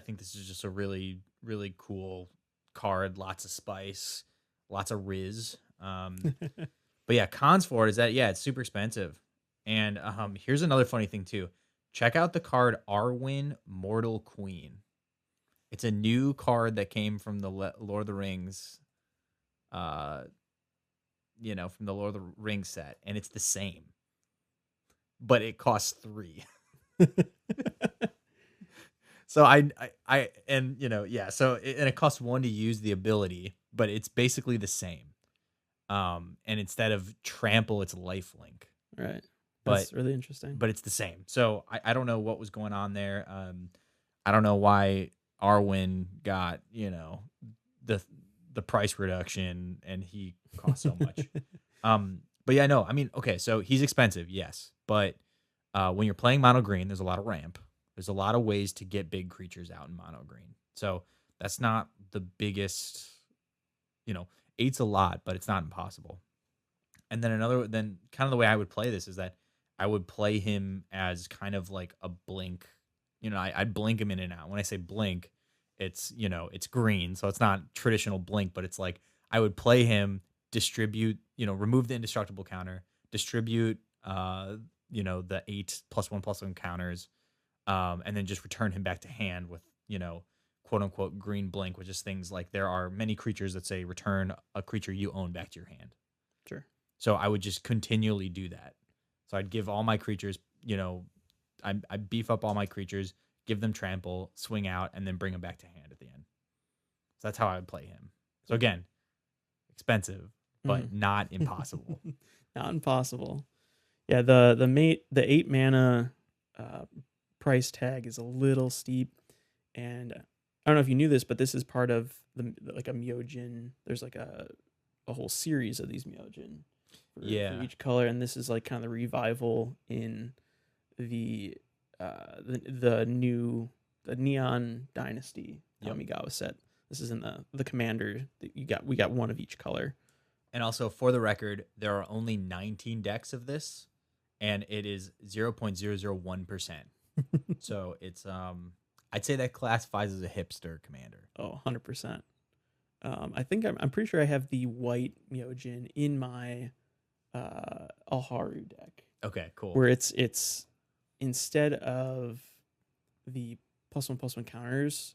think this is just a really, really cool card. Lots of spice, lots of Riz. But yeah, cons for it is that, yeah, it's super expensive. And here's another funny thing too. Check out the card Arwen Mortal Queen. It's a new card that came from the Lord of the Rings, from the Lord of the Rings set, and it's the same, but it costs 3. So it costs 1 to use the ability, but it's basically the same. And instead of trample, it's lifelink. Right. But That's really interesting. But it's the same. So I don't know what was going on there. I don't know why Arwen got, the price reduction and he cost so much. But yeah, no, I mean, okay, so he's expensive, yes. But when you're playing mono green, there's a lot of ramp. There's a lot of ways to get big creatures out in mono green. So that's not the biggest, 8's a lot, but it's not impossible. And then kind of the way I would play this is that I would play him as kind of like a blink. I'd blink him in and out. When I say blink, it's, it's green. So it's not traditional blink, but it's like I would play him, distribute, remove the indestructible counter, distribute, the 8 +1/+1 counters, and then just return him back to hand with, quote unquote green blink, which is things like there are many creatures that say return a creature you own back to your hand. Sure. So I would just continually do that. So I'd give all my creatures, I beef up all my creatures, give them trample, swing out, and then bring them back to hand at the end. So that's how I would play him. So again, expensive, but not impossible. Not impossible. Yeah, the 8 mana price tag is a little steep, and I don't know if you knew this, but this is part of a Myojin. There's like a whole series of these Myojin for each color, and this is like kind of the revival in the Neon Dynasty Kamigawa set. This is in the Commander that we got 1 of each color. And also, for the record, there are only 19 decks of this, and it is 0.001%. So it's I'd say that classifies as a hipster commander. Oh, 100%. I think I'm pretty sure I have the white Myojin in my Alharu deck. Okay, cool. Where it's instead of the +1/+1 counters,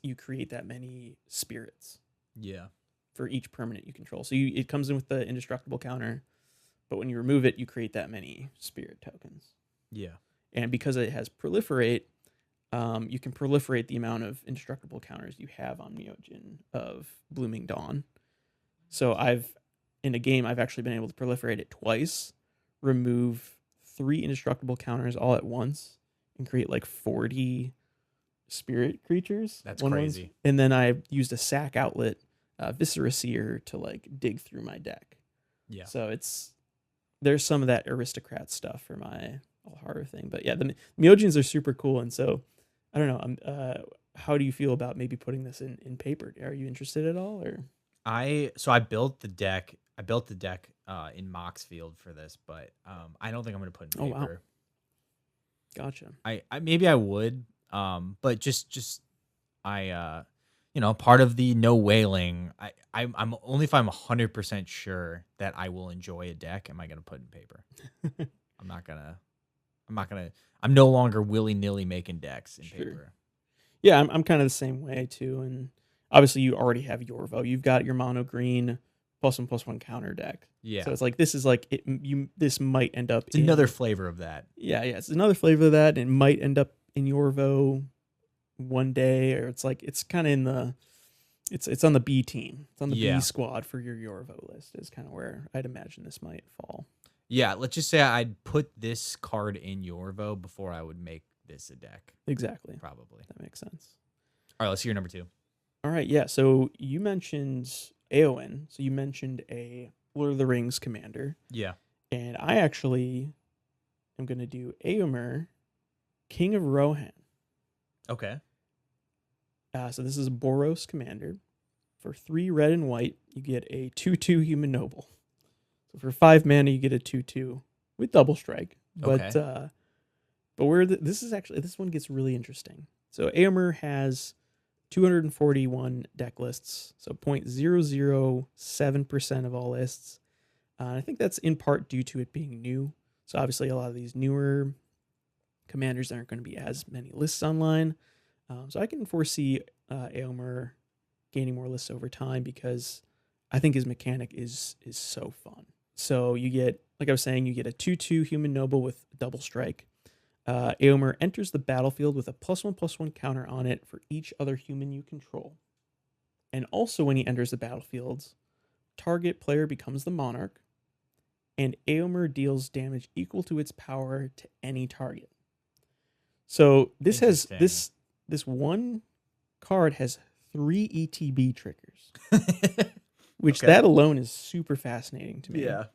you create that many spirits. Yeah. For each permanent you control. So it comes in with the indestructible counter, but when you remove it, you create that many spirit tokens. Yeah. And because it has proliferate, you can proliferate the amount of indestructible counters you have on Myojin of Blooming Dawn. So in a game, I've actually been able to proliferate it twice, remove 3 indestructible counters all at once, and create like 40 spirit creatures. That's crazy. Once. And then I used a sack outlet, Viscera Seer, to like dig through my deck. Yeah. So there's some of that aristocrat stuff for my Alharu thing. But yeah, the Myojins are super cool. And so I don't know. How do you feel about maybe putting this in paper? Are you interested at all? Or I built the deck. I built the deck in Moxfield for this, but I don't think I'm going to put it in paper. Wow. Gotcha. I maybe I would, but just part of the no whaling. I'm only if I'm 100% sure that I will enjoy a deck am I going to put in paper. I'm not gonna. I'm no longer willy-nilly making decks in paper. Yeah, I'm kind of the same way too. And obviously, you already have Yorvo. You've got your mono green +1/+1 counter deck. Yeah. So it's like this is like this might end up. It's another flavor of that. Yeah, it's another flavor of that, and it might end up in Yorvo one day, or it's like it's kind of in the. It's on the B team. It's on the B squad for your Yorvo list. Is kind of where I'd imagine this might fall. Yeah, let's just say I'd put this card in Yorvo before I would make this a deck. Exactly. Probably. That makes sense. All right, let's hear number 2. All right, yeah. So you mentioned Eowyn. So you mentioned a Lord of the Rings commander. Yeah. And I actually am going to do Éomer, King of Rohan. Okay. So this is a Boros commander. For 3 red and white, you get a 2/2 human noble. So for 5 mana, you get a 2/2 with double strike. But Okay. this one gets really interesting. So Éomer has 241 deck lists, so 0.007% of all lists. And I think that's in part due to it being new. So obviously a lot of these newer commanders aren't going to be as many lists online. So I can foresee Éomer gaining more lists over time because I think his mechanic is so fun. So you get, like I was saying, you get a 2/2 human noble with double strike. Éomer enters the battlefield with a +1/+1 counter on it for each other human you control. And also when he enters the battlefield, target player becomes the monarch, and Éomer deals damage equal to its power to any target. So this has this one card has 3 ETB triggers, which that alone is super fascinating to me. Yeah.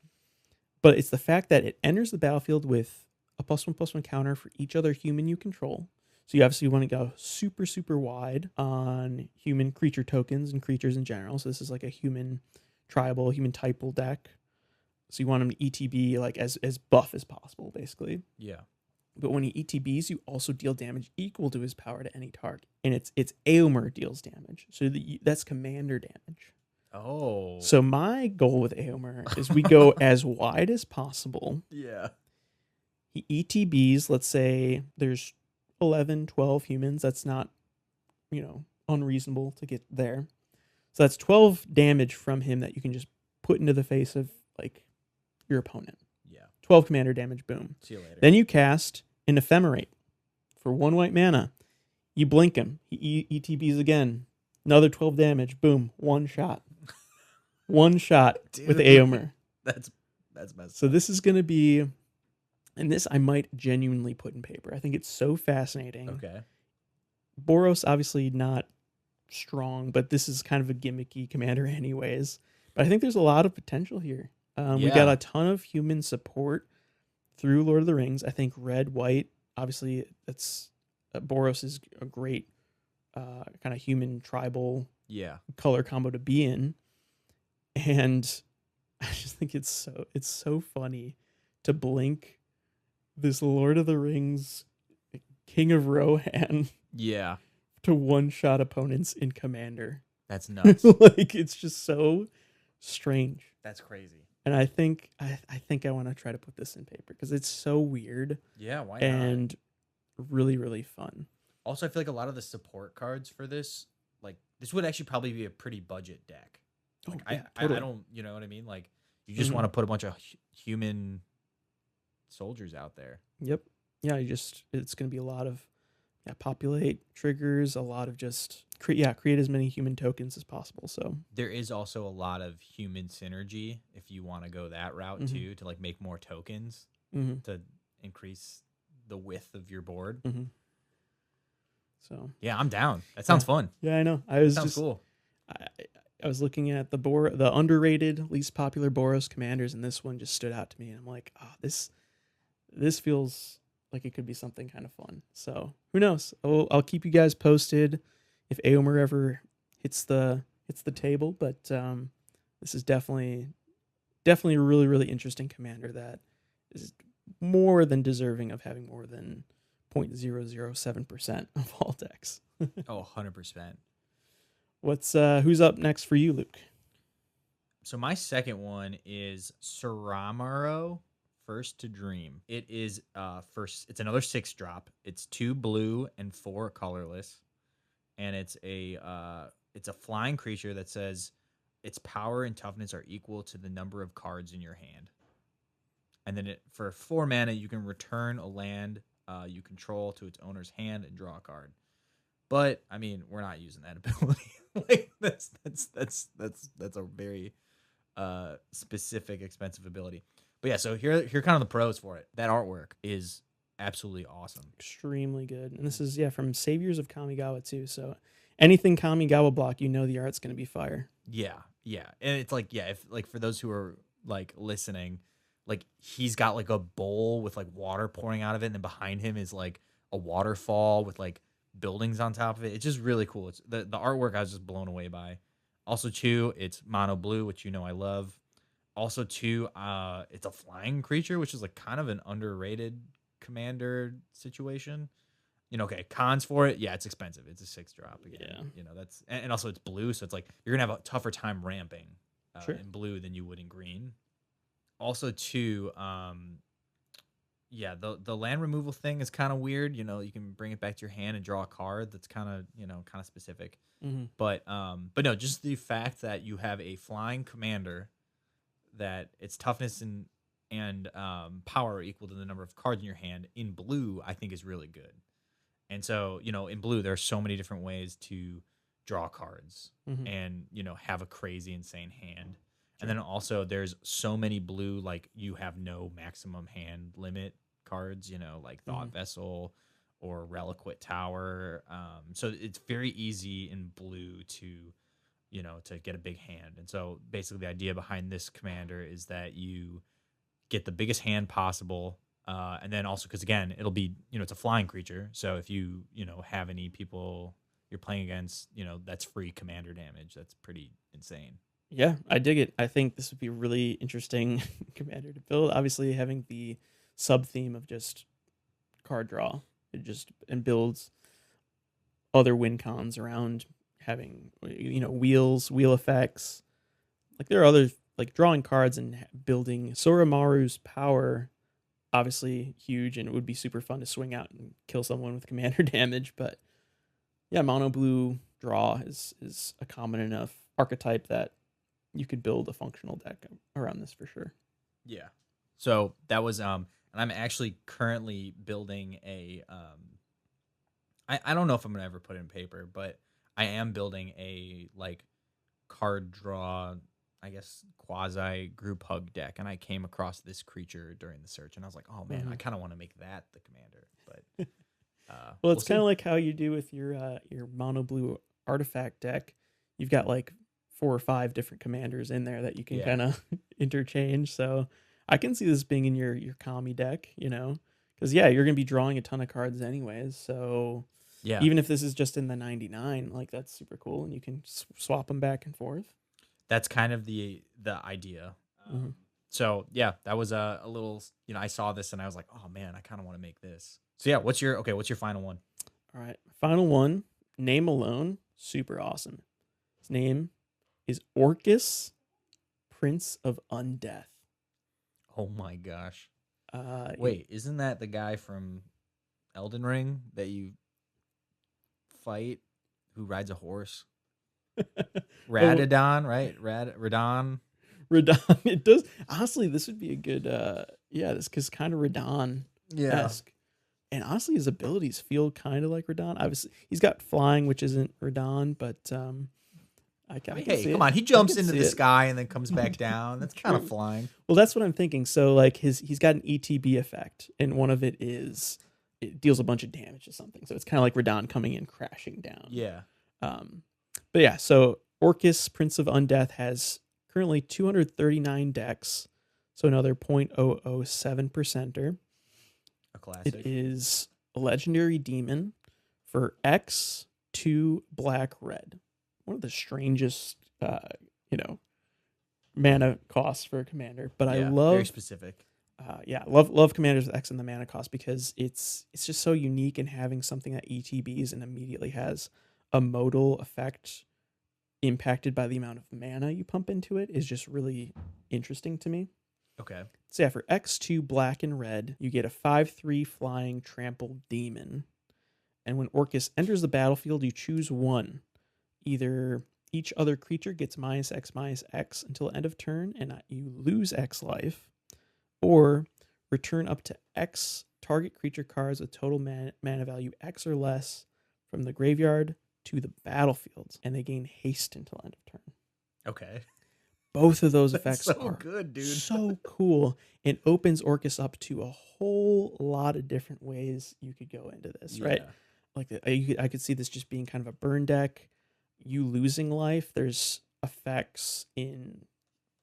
But it's the fact that it enters the battlefield with a +1/+1 counter for each other human you control. So you obviously want to go super, super wide on human creature tokens and creatures in general. So this is like a human tribal, human typal deck. So you want them to ETB like as buff as possible, basically. Yeah. But when he ETBs, you also deal damage equal to his power to any target. And it's Éomer deals damage. So that's commander damage. Oh. So my goal with Éomer is we go as wide as possible. Yeah. He ETBs, let's say there's 11, 12 humans. That's not, unreasonable to get there. So that's 12 damage from him that you can just put into the face of, like, your opponent. Yeah. 12 commander damage, boom. See you later. Then you cast an Ephemerate for 1 white mana. You blink him. He ETBs again. Another 12 damage, boom. 1 shot. 1 shot with Éomer. That's messed So up. this is going to be... And this I might genuinely put in paper. I think it's so fascinating. Okay. Boros, obviously not strong, but this is kind of a gimmicky commander anyways. But I think there's a lot of potential here. We got a ton of human support through Lord of the Rings. I think red, white, obviously that's Boros is a great kind of human tribal color combo to be in. And I just think it's so funny to blink this Lord of the Rings King of Rohan to one-shot opponents in Commander. That's nuts. Like, it's just so strange. That's crazy. And I think I want to try to put this in paper because it's so weird. Yeah, why not? And really, really fun. Also, I feel like a lot of the support cards for this, like, this would actually probably be a pretty budget deck. Like, totally. I don't, you know what I mean? Like, you just want to put a bunch of human soldiers out there. Yep. Yeah, it's going to be a lot of populate triggers, a lot of just create as many human tokens as possible. So there is also a lot of human synergy if you want to go that route too, to like make more tokens to increase the width of your board. So yeah, I'm down. That sounds fun. Yeah, I know. Sounds cool. I was looking at the underrated, least popular Boros commanders, and this one just stood out to me. And I'm like, this feels like it could be something kind of fun. So who knows? I'll keep you guys posted if Éomer ever hits the table. But this is definitely a really, really interesting commander that is more than deserving of having more than 0.007% of all decks. Oh, 100%. Who's up next for you, Luke? So my second one is Saramaro First to Dream. It is first. It's another 6-drop. It's 2 blue and 4 colorless, and it's a flying creature that says its power and toughness are equal to the number of cards in your hand. And then for 4 mana, you can return a land you control to its owner's hand and draw a card. But I mean, we're not using that ability. Like that's a very specific, expensive ability. But yeah, so here are kind of the pros for it. That artwork is absolutely awesome. Extremely good. And this is, from Saviors of Kamigawa too. So anything Kamigawa block, the art's going to be fire. Yeah. And it's like, if like for those who are like listening, like he's got like a bowl with like water pouring out of it, and then behind him is like a waterfall with like buildings on top of it. It's just really cool. It's the artwork I was just blown away by. Also, 2, it's mono blue, which I love. Also, 2, it's a flying creature, which is like kind of an underrated commander situation. Okay, cons for it, it's expensive. It's a 6-drop again. Yeah. That's and also it's blue, so it's like you're gonna have a tougher time ramping Sure. in blue than you would in green. Also, 2, the land removal thing is kind of weird. You can bring it back to your hand and draw a card. That's kind of specific. Mm-hmm. But no, just the fact that you have a flying commander that its toughness and power are equal to the number of cards in your hand in blue, I think is really good. And so, in blue, there are so many different ways to draw cards and, have a crazy, insane hand. And then also there's so many blue, like you have no maximum hand limit cards, like Thought Vessel or Reliquate Tower. So it's very easy in blue to get a big hand. And so basically the idea behind this commander is that you get the biggest hand possible. And then also, because again, it'll be, it's a flying creature. So if you, have any people you're playing against, that's free commander damage. That's pretty insane. Yeah, I dig it. I think this would be a really interesting commander to build. Obviously, having the sub theme of just card draw, and builds other win cons around having wheel effects. Like there are other like drawing cards and building Soromaru's power. Obviously huge, and it would be super fun to swing out and kill someone with commander damage. But yeah, mono blue draw is a common enough archetype that you could build a functional deck around this for sure. Yeah. So that was and I'm actually currently building a I don't know if I'm gonna ever put it in paper, but I am building a like card draw, I guess quasi group hug deck, and I came across this creature during the search, and I was like, oh man, I kind of want to make that the commander. But well, it's kind of like how you do with your mono blue artifact deck. You've got like 4 or 5 different commanders in there that you can kind of interchange. So I can see this being in your Kami deck, because you're gonna be drawing a ton of cards anyways. So even if this is just in the 99, like that's super cool, and you can swap them back and forth. That's kind of the idea. So yeah, that was a little, I saw this and I was like, oh man, I kind of want to make this. So yeah, what's your final one? All right, final one, name alone, super awesome. His name is Orcus, Prince of Undeath. Oh my gosh. Wait, isn't that the guy from Elden Ring that you fight who rides a horse? Radadon, right? Radon. It does. Honestly, this would be a good, this is kind of Radon-esque. And honestly, his abilities feel kind of like Radon. Obviously, he's got flying, which isn't Radon, but hey, come on. He jumps into the sky and then comes back down. That's kind of flying. Well, that's what I'm thinking. So, like, he's got an ETB effect, and one of it is it deals a bunch of damage to something. So it's kind of like Radon coming in, crashing down. Yeah. But yeah, so Orcus, Prince of Undeath, has currently 239 decks, so another 0.007%er. A classic. It is a legendary demon for X, 2 black, red. One of the strangest, mana costs for a commander. But I love very specific. Love commanders with X in the mana cost because it's just so unique in having something that ETBs and immediately has a modal effect impacted by the amount of mana you pump into it is just really interesting to me. Okay. So yeah, for X2 black and red, you get a 5/3 flying trample demon. And when Orcus enters the battlefield, you choose one. Either each other creature gets -X until end of turn, and you lose X life, or return up to X target creature cards with total mana value X or less from the graveyard to the battlefield, and they gain haste until end of turn. Okay. Both of those That's effects so are good, dude. so cool, and opens Orcus up to a whole lot of different ways you could go into this, right? Yeah. Like I could see this just being kind of a burn deck. You losing life. There's effects in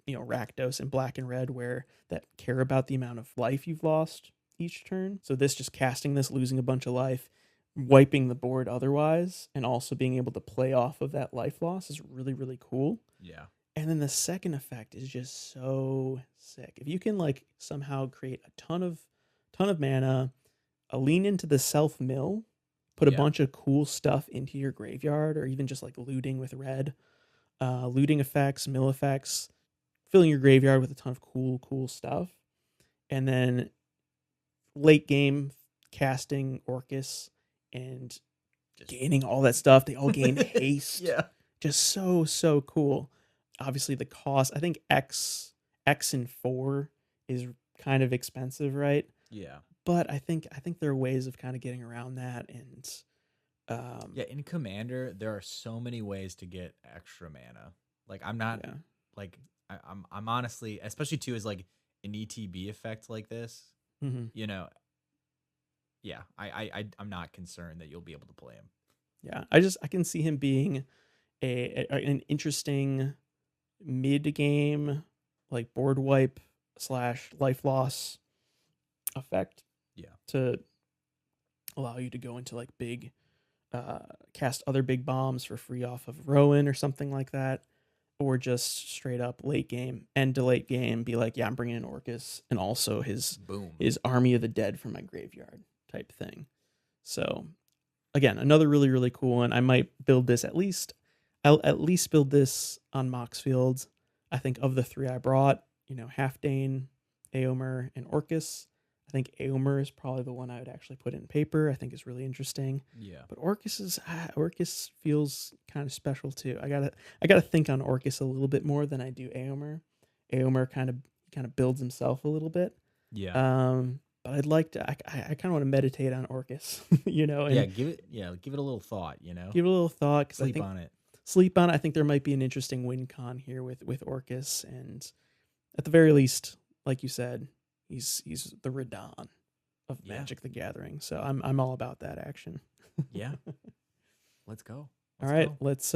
Rakdos and black and red where that care about the amount of life you've lost each turn. So this just casting this, losing a bunch of life, wiping the board otherwise, and also being able to play off of that life loss is really, really cool. Yeah. And then the second effect is just so sick. If you can like somehow create a ton of mana, lean into the self mill, put a bunch of cool stuff into your graveyard, or even just like looting with red, looting effects, mill effects, filling your graveyard with a ton of cool stuff. And then late game casting Orcus and just gaining all that stuff. They all gain haste. Yeah. Just so cool. Obviously the cost, I think X and 4 is kind of expensive, right? Yeah. But I think there are ways of kind of getting around that. And yeah, in Commander, there are so many ways to get extra mana. Like I'm not like I'm honestly, especially too, as like an ETB effect like this, mm-hmm. Yeah, I'm not concerned that you'll be able to play him. Yeah, I can see him being an interesting mid game like board wipe / life loss effect. Yeah, to allow you to go into like big cast other big bombs for free off of Rowan or something like that, or just straight up late game and to late game be like, yeah, I'm bringing in Orcus and also his Army of the Dead from my graveyard type thing. So again, another really, really cool one. I might build this I'll at least build this on Moxfield. I think of the 3 I brought, Halfdane, Eomer, and Orcus, I think Eomer is probably the one I would actually put in paper. I think is really interesting. Yeah. But Orcus feels kind of special too. I gotta think on Orcus a little bit more than I do Eomer. Eomer kind of builds himself a little bit. Yeah. But I'd like to. I kind of want to meditate on Orcus. And give it a little thought. Give it a little thought because sleep on it. Sleep on it. I think there might be an interesting win con here with Orcus, and at the very least, like you said, he's the Radon of Magic the Gathering. So I'm all about that action. Yeah. Let's go. All right, let's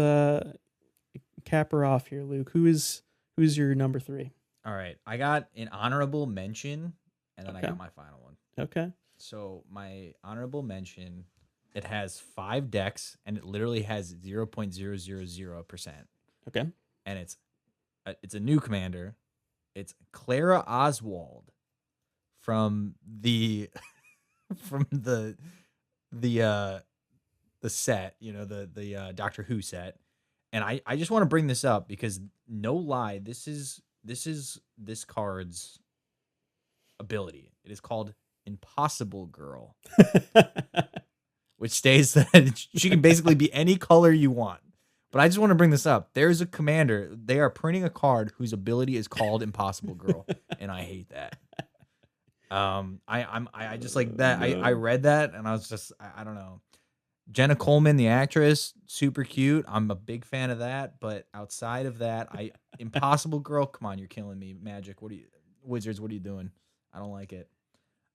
cap her off here, Luke. Who's your number 3? All right, I got an honorable mention, and then I got my final one. Okay. So my honorable mention, it has 5 decks, and it literally has 0.000%. Okay. And it's a new commander. It's Clara Oswald from the set, the Doctor Who set. And I just want to bring this up because no lie, this is this card's ability. It is called Impossible Girl. Which states that she can basically be any color you want. But I just want to bring this up. There's a commander. They are printing a card whose ability is called Impossible Girl, and I hate that. I just like that. I read that and I was just I don't know. Jenna Coleman, the actress, super cute. I'm a big fan of that. But outside of that, Impossible Girl. Come on, you're killing me. Magic. Wizards? What are you doing? I don't like it.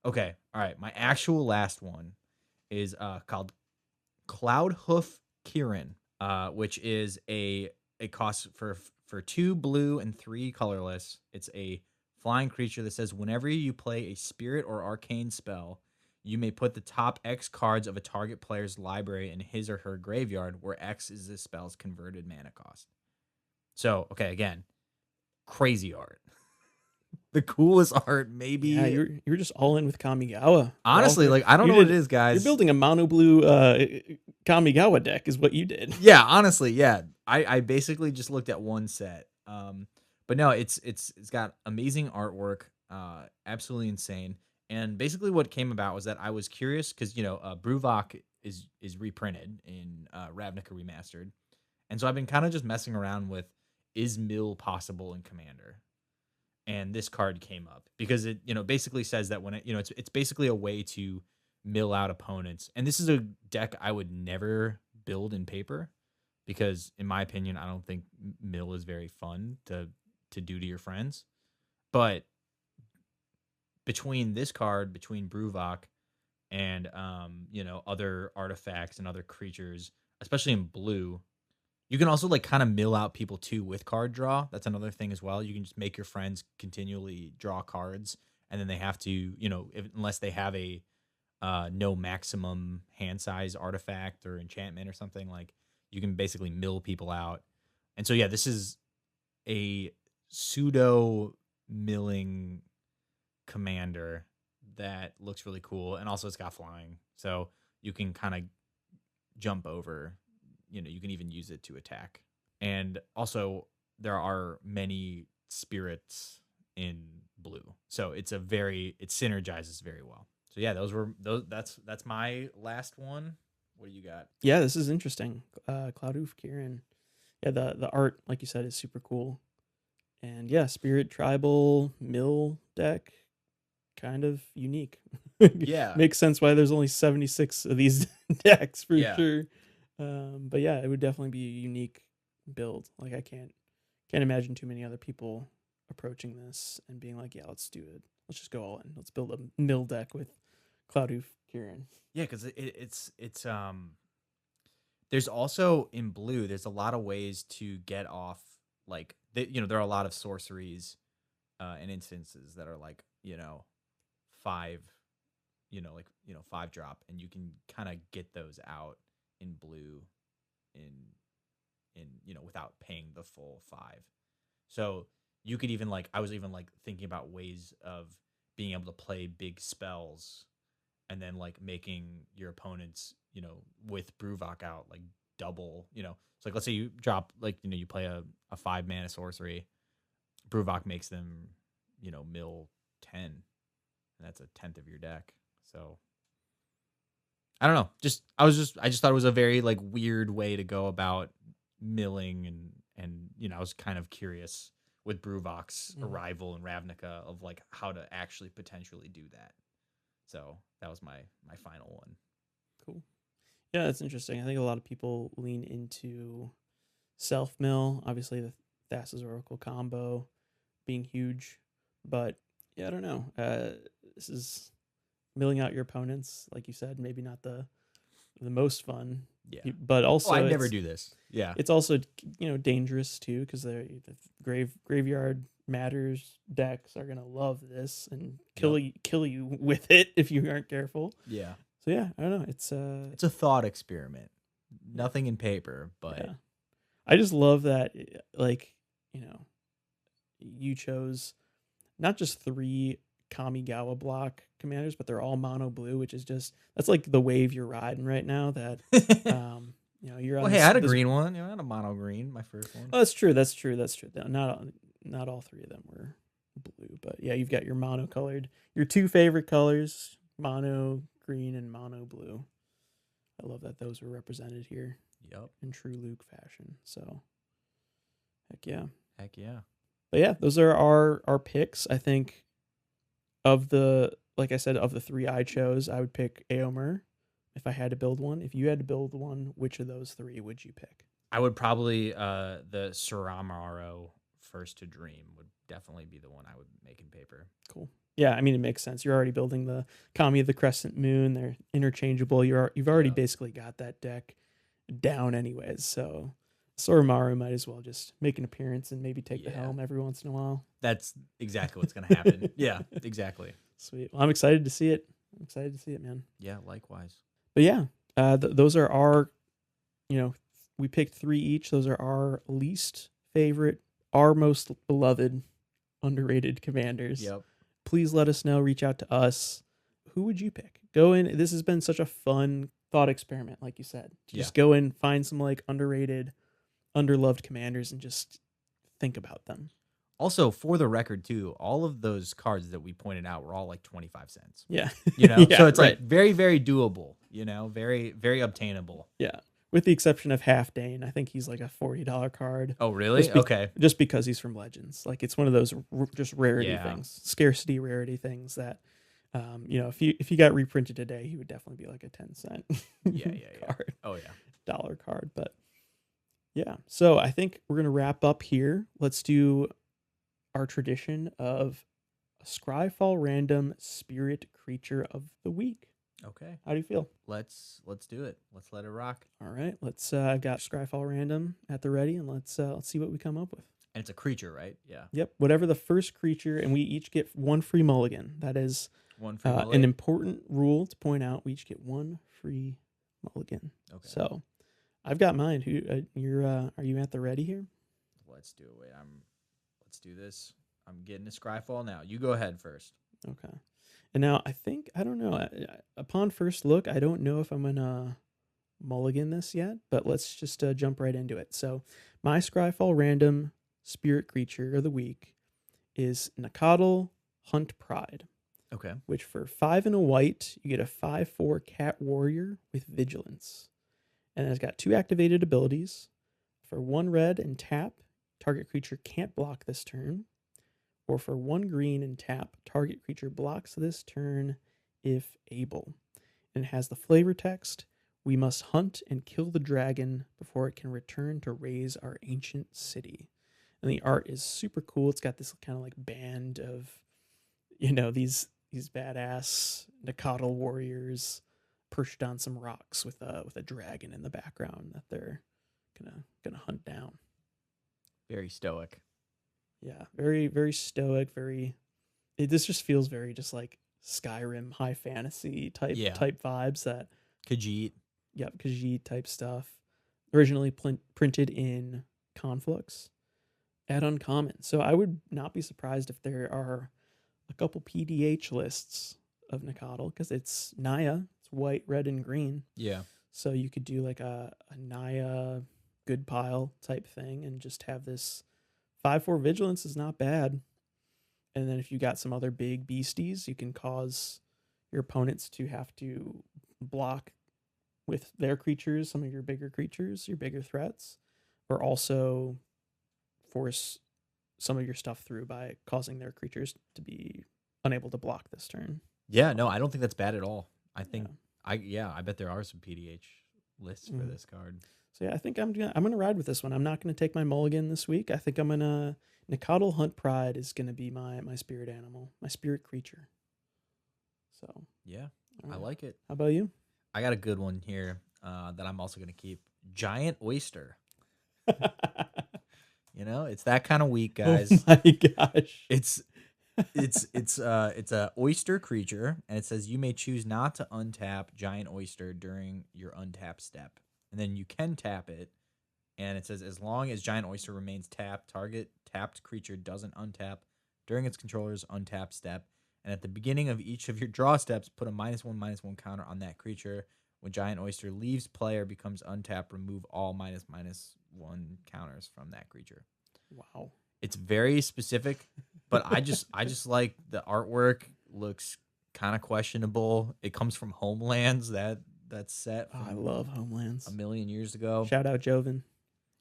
Okay, all right. My actual last one is called Cloudhoof Kieran, which is a cost for 2 blue and 3 colorless. It's a flying creature that says whenever you play a spirit or arcane spell, you may put the top X cards of a target player's library in his or her graveyard, where X is this spell's converted mana cost. So, okay, again, crazy art. the coolest art, maybe. Yeah, you're just all in with Kamigawa. Honestly, like I don't know what it is, guys. You're building a mono blue Kamigawa deck, is what you did. Yeah, honestly, yeah. I basically just looked at one set. But no, it's got amazing artwork, absolutely insane. And basically what came about was that I was curious because Bruvok is reprinted in Ravnica Remastered. And so I've been kind of just messing around with, is mill possible in Commander? And this card came up because it basically says that when it's basically a way to mill out opponents. And this is a deck I would never build in paper because in my opinion, I don't think mill is very fun to do to your friends. But between this card, between Bruvok and other artifacts and other creatures, especially in blue, you can also like kind of mill out people too with card draw. That's another thing as well. You can just make your friends continually draw cards, and then they have to, unless they have a no maximum hand size artifact or enchantment or something, like you can basically mill people out. And so yeah, this is a pseudo milling commander that looks really cool, and also it's got flying, so you can kind of jump over. You can even use it to attack. And also there are many spirits in blue, so it synergizes very well. So yeah, that's my last one. What do you got? Yeah, this is interesting. Cloudhoof Kieran. Yeah, the art, like you said, is super cool. And yeah, spirit tribal mill deck, kind of unique. Yeah, makes sense why there's only 76 of these decks for sure. But yeah, it would definitely be a unique build. Like I can't imagine too many other people approaching this and being like, yeah, let's do it. Let's just go all in. Let's build a mill deck with Cloudhoof Kieran. Yeah, because it's there's also in blue, there's a lot of ways to get off, like there are a lot of sorceries and instances that are like 5 5 drop, and you can kind of get those out in blue in without paying the full 5. So you could even I was even thinking about ways of being able to play big spells and then making your opponents with Bruvok out double. So let's say you drop you play a 5 mana sorcery, Bruvok makes them mill 10, and that's a 10th of your deck. So I don't know. I just thought it was a very weird way to go about milling, and I was kind of curious with Bruvok's arrival in Ravnica of how to actually potentially do that. So that was my final one. Cool. Yeah, that's interesting. I think a lot of people lean into self mill. Obviously, the Thassa's Oracle combo being huge, but yeah, I don't know. This is milling out your opponents, like you said, maybe not the most fun. Yeah, but also I'd never do this. Yeah, it's also dangerous too, because the graveyard matters decks are gonna love this and kill you with it if you aren't careful. Yeah. So yeah, I don't know. It's a thought experiment. Nothing in paper, but yeah. I just love that you chose not just 3 Kamigawa block commanders, but they're all mono blue, which is that's the wave you're riding right now. That you're on. Well, hey, I had a green one. I had a mono green, my first one. Oh, that's true. Not all 3 of them were blue, but yeah, you've got your mono colored, your 2 favorite colors, mono green and mono blue. I love that those were represented here. Yep. In true Luke fashion. So heck yeah. But yeah, those are our picks. I think of the 3 I chose, I would pick Eomer if I had to build one. If you had to build one, which of those 3 would you pick? I would probably the Suramaro First to Dream would definitely be the one I would make in paper. Cool. Yeah, I mean it makes sense. You're already building the Kami of the Crescent Moon. They're interchangeable. You've already basically got that deck down anyways. So Suramaro might as well just make an appearance and maybe take the helm every once in a while. That's exactly what's going to happen. Yeah, exactly. Sweet. Well, I'm excited to see it. Man. Yeah, likewise. But yeah, those are our, we picked 3 each. Those are our least favorite, our most beloved underrated commanders. Yep. Please let us know. Reach out to us. Who would you pick? Go in. This has been such a fun thought experiment, like you said. Just go in, find some like underrated, underloved commanders, and just think about them. Also, for the record, too, all of those cards that we pointed out were all like 25 cents. Yeah. You know, Yeah, so it's right. like very, very doable, you know, very, very obtainable. Yeah. With the exception of Half Dane, I think he's like a $40 card. Oh, really? Okay. Just because he's from Legends. Like it's one of those just rarity things, scarcity rarity things that, you know, if you got reprinted today, he would definitely be like a 10-cent card. Oh, yeah. Dollar card. But yeah. So I think we're going to wrap up here. Let's do our tradition of a Scryfall random spirit creature of the week. Okay. How do you feel? Let's do it. Let's let it rock. All right, let's got Scryfall random at the ready, and let's see what we come up with. And it's a creature, right? Yeah. Yep, whatever the first creature, and we each get one free mulligan. That is one free mulligan. An important rule to point out. We each get one free mulligan. Okay. So I've got mine. Who are you at the ready here? Let's do it. Wait, let's do this. I'm getting a Scryfall now. You go ahead first. Okay. And now I don't know. Upon first look, I don't know if I'm gonna mulligan this yet, but let's just jump right into it. So my Scryfall random spirit creature of the week is Nakadal Hunt Pride. Okay. Which for 5 and a white, you get a 5/4 cat warrior with vigilance. And it's got 2 activated abilities. For 1 red and tap, target creature can't block this turn. Or for 1 green and tap, target creature blocks this turn if able. And it has the flavor text, we must hunt and kill the dragon before it can return to raise our ancient city. And the art is super cool. It's got this kind of like band of, you know, these badass Nakadal warriors perched on some rocks with a dragon in the background that they're gonna hunt down. Very stoic. Yeah, very, very stoic, this just feels very just like Skyrim high fantasy type vibes that Khajiit. Yep, Khajiit type stuff. Originally printed in Conflux at Uncommon. So I would not be surprised if there are a couple PDH lists of Nakadal because it's Naya. It's white, red, and green. Yeah. So you could do like a Naya good pile type thing and just have this 5/4 vigilance is not bad. And then if you got some other big beasties, you can cause your opponents to have to block with their creatures, some of your bigger creatures, your bigger threats, or also force some of your stuff through by causing their creatures to be unable to block this turn. Yeah, no, I don't think that's bad at all. I think I bet there are some PDH lists for this card. So yeah, I think I'm gonna ride with this one. I'm not gonna take my mulligan this week. I think I'm gonna Nakadal Hunt Pride is gonna be my spirit animal, my spirit creature. So yeah, right. I like it. How about you? I got a good one here that I'm also gonna keep. Giant Oyster. You know, it's that kind of week, guys. Oh my gosh. It's a oyster creature, and it says you may choose not to untap Giant Oyster during your untap step. And then you can tap it, and it says as long as Giant Oyster remains tapped, target tapped creature doesn't untap during its controller's untap step. And at the beginning of each of your draw steps, put a -1/-1 counter on that creature. When Giant Oyster leaves play or becomes untapped, remove all -1 counters from that creature. Wow. It's very specific, but I just like the artwork. Looks kind of questionable. It comes from Homelands, that's set. Oh, I love Homelands. A million years ago. Shout out Joven.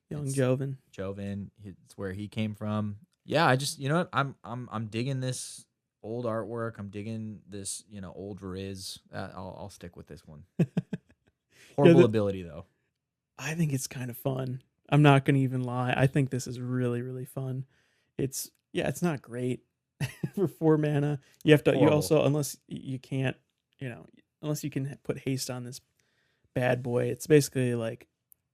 Joven. Joven. It's where he came from. Yeah, I just, you know what? I'm digging this old artwork. I'm digging this, you know, old Riz. I'll stick with this one. Horrible ability though. I think it's kind of fun. I'm not gonna even lie. I think this is really, really fun. It's not great for 4 mana. You have to. Horrible. You also, unless you can't, unless you can put haste on this bad boy, it's basically like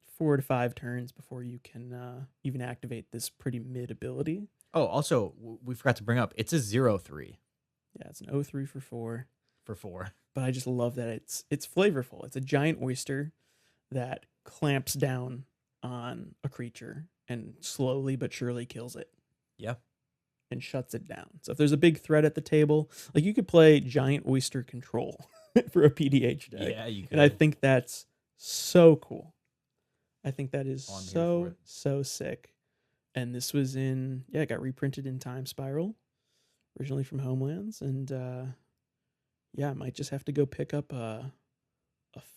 4 to 5 turns before you can even activate this pretty mid ability. Oh, also we forgot to bring up. It's a 0/3. Yeah, it's an 0/3 for 4. For 4. But I just love that it's flavorful. It's a giant oyster that clamps down on a creature and slowly but surely kills it. Yeah. and shuts it down. So if there's a big threat at the table, like you could play Giant Oyster Control for a PDH deck. Yeah, you could. And I think that's so cool. I think that is Oh, I'm here for it. so sick. And this was it got reprinted in Time Spiral, originally from Homelands. And I might just have to go pick up a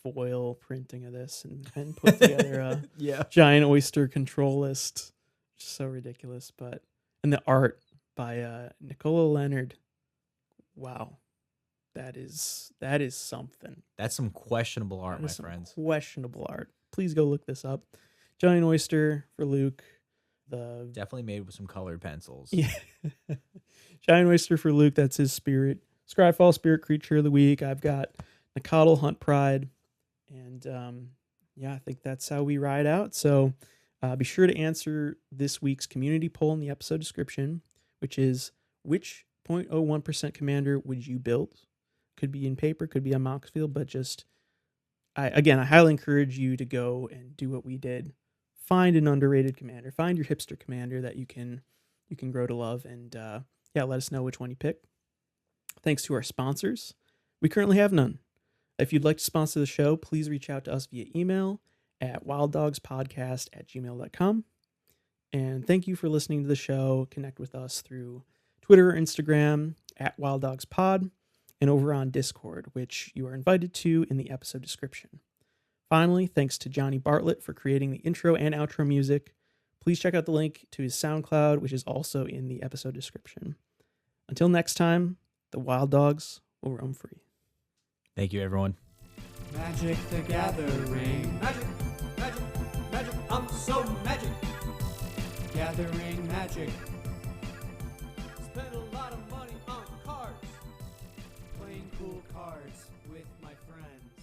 foil printing of this and put together a Giant Oyster Control list. Just so ridiculous. And the art by Nicola Leonard. Wow. That is something. That's some questionable art, my friends. Questionable art. Please go look this up. Giant Oyster for Luke. Definitely made with some colored pencils. Yeah. Giant Oyster for Luke. That's his spirit. Scryfall Spirit Creature of the Week. I've got Nakatl Hunt Pride. And I think that's how we ride out. So be sure to answer this week's community poll in the episode description, which is which 0.01% commander would you build? Could be in paper, could be on Moxfield, but I highly encourage you to go and do what we did. Find an underrated commander. Find your hipster commander that you can grow to love, and let us know which one you pick. Thanks to our sponsors. We currently have none. If you'd like to sponsor the show, please reach out to us via email at wilddogspodcast@gmail.com. And thank you for listening to the show. Connect with us through Twitter or Instagram at wilddogspod, and over on Discord, which you are invited to in the episode description. Finally, thanks to Johnny Bartlett for creating the intro and outro music. Please check out the link to his SoundCloud, which is also in the episode description. Until next time, the Wild Dogs will roam free. Thank you, everyone. Magic the Gathering. Magic, magic, magic, I'm so magic. Gathering magic. Spend a lot of money on cards. Playing cool cards with my friends.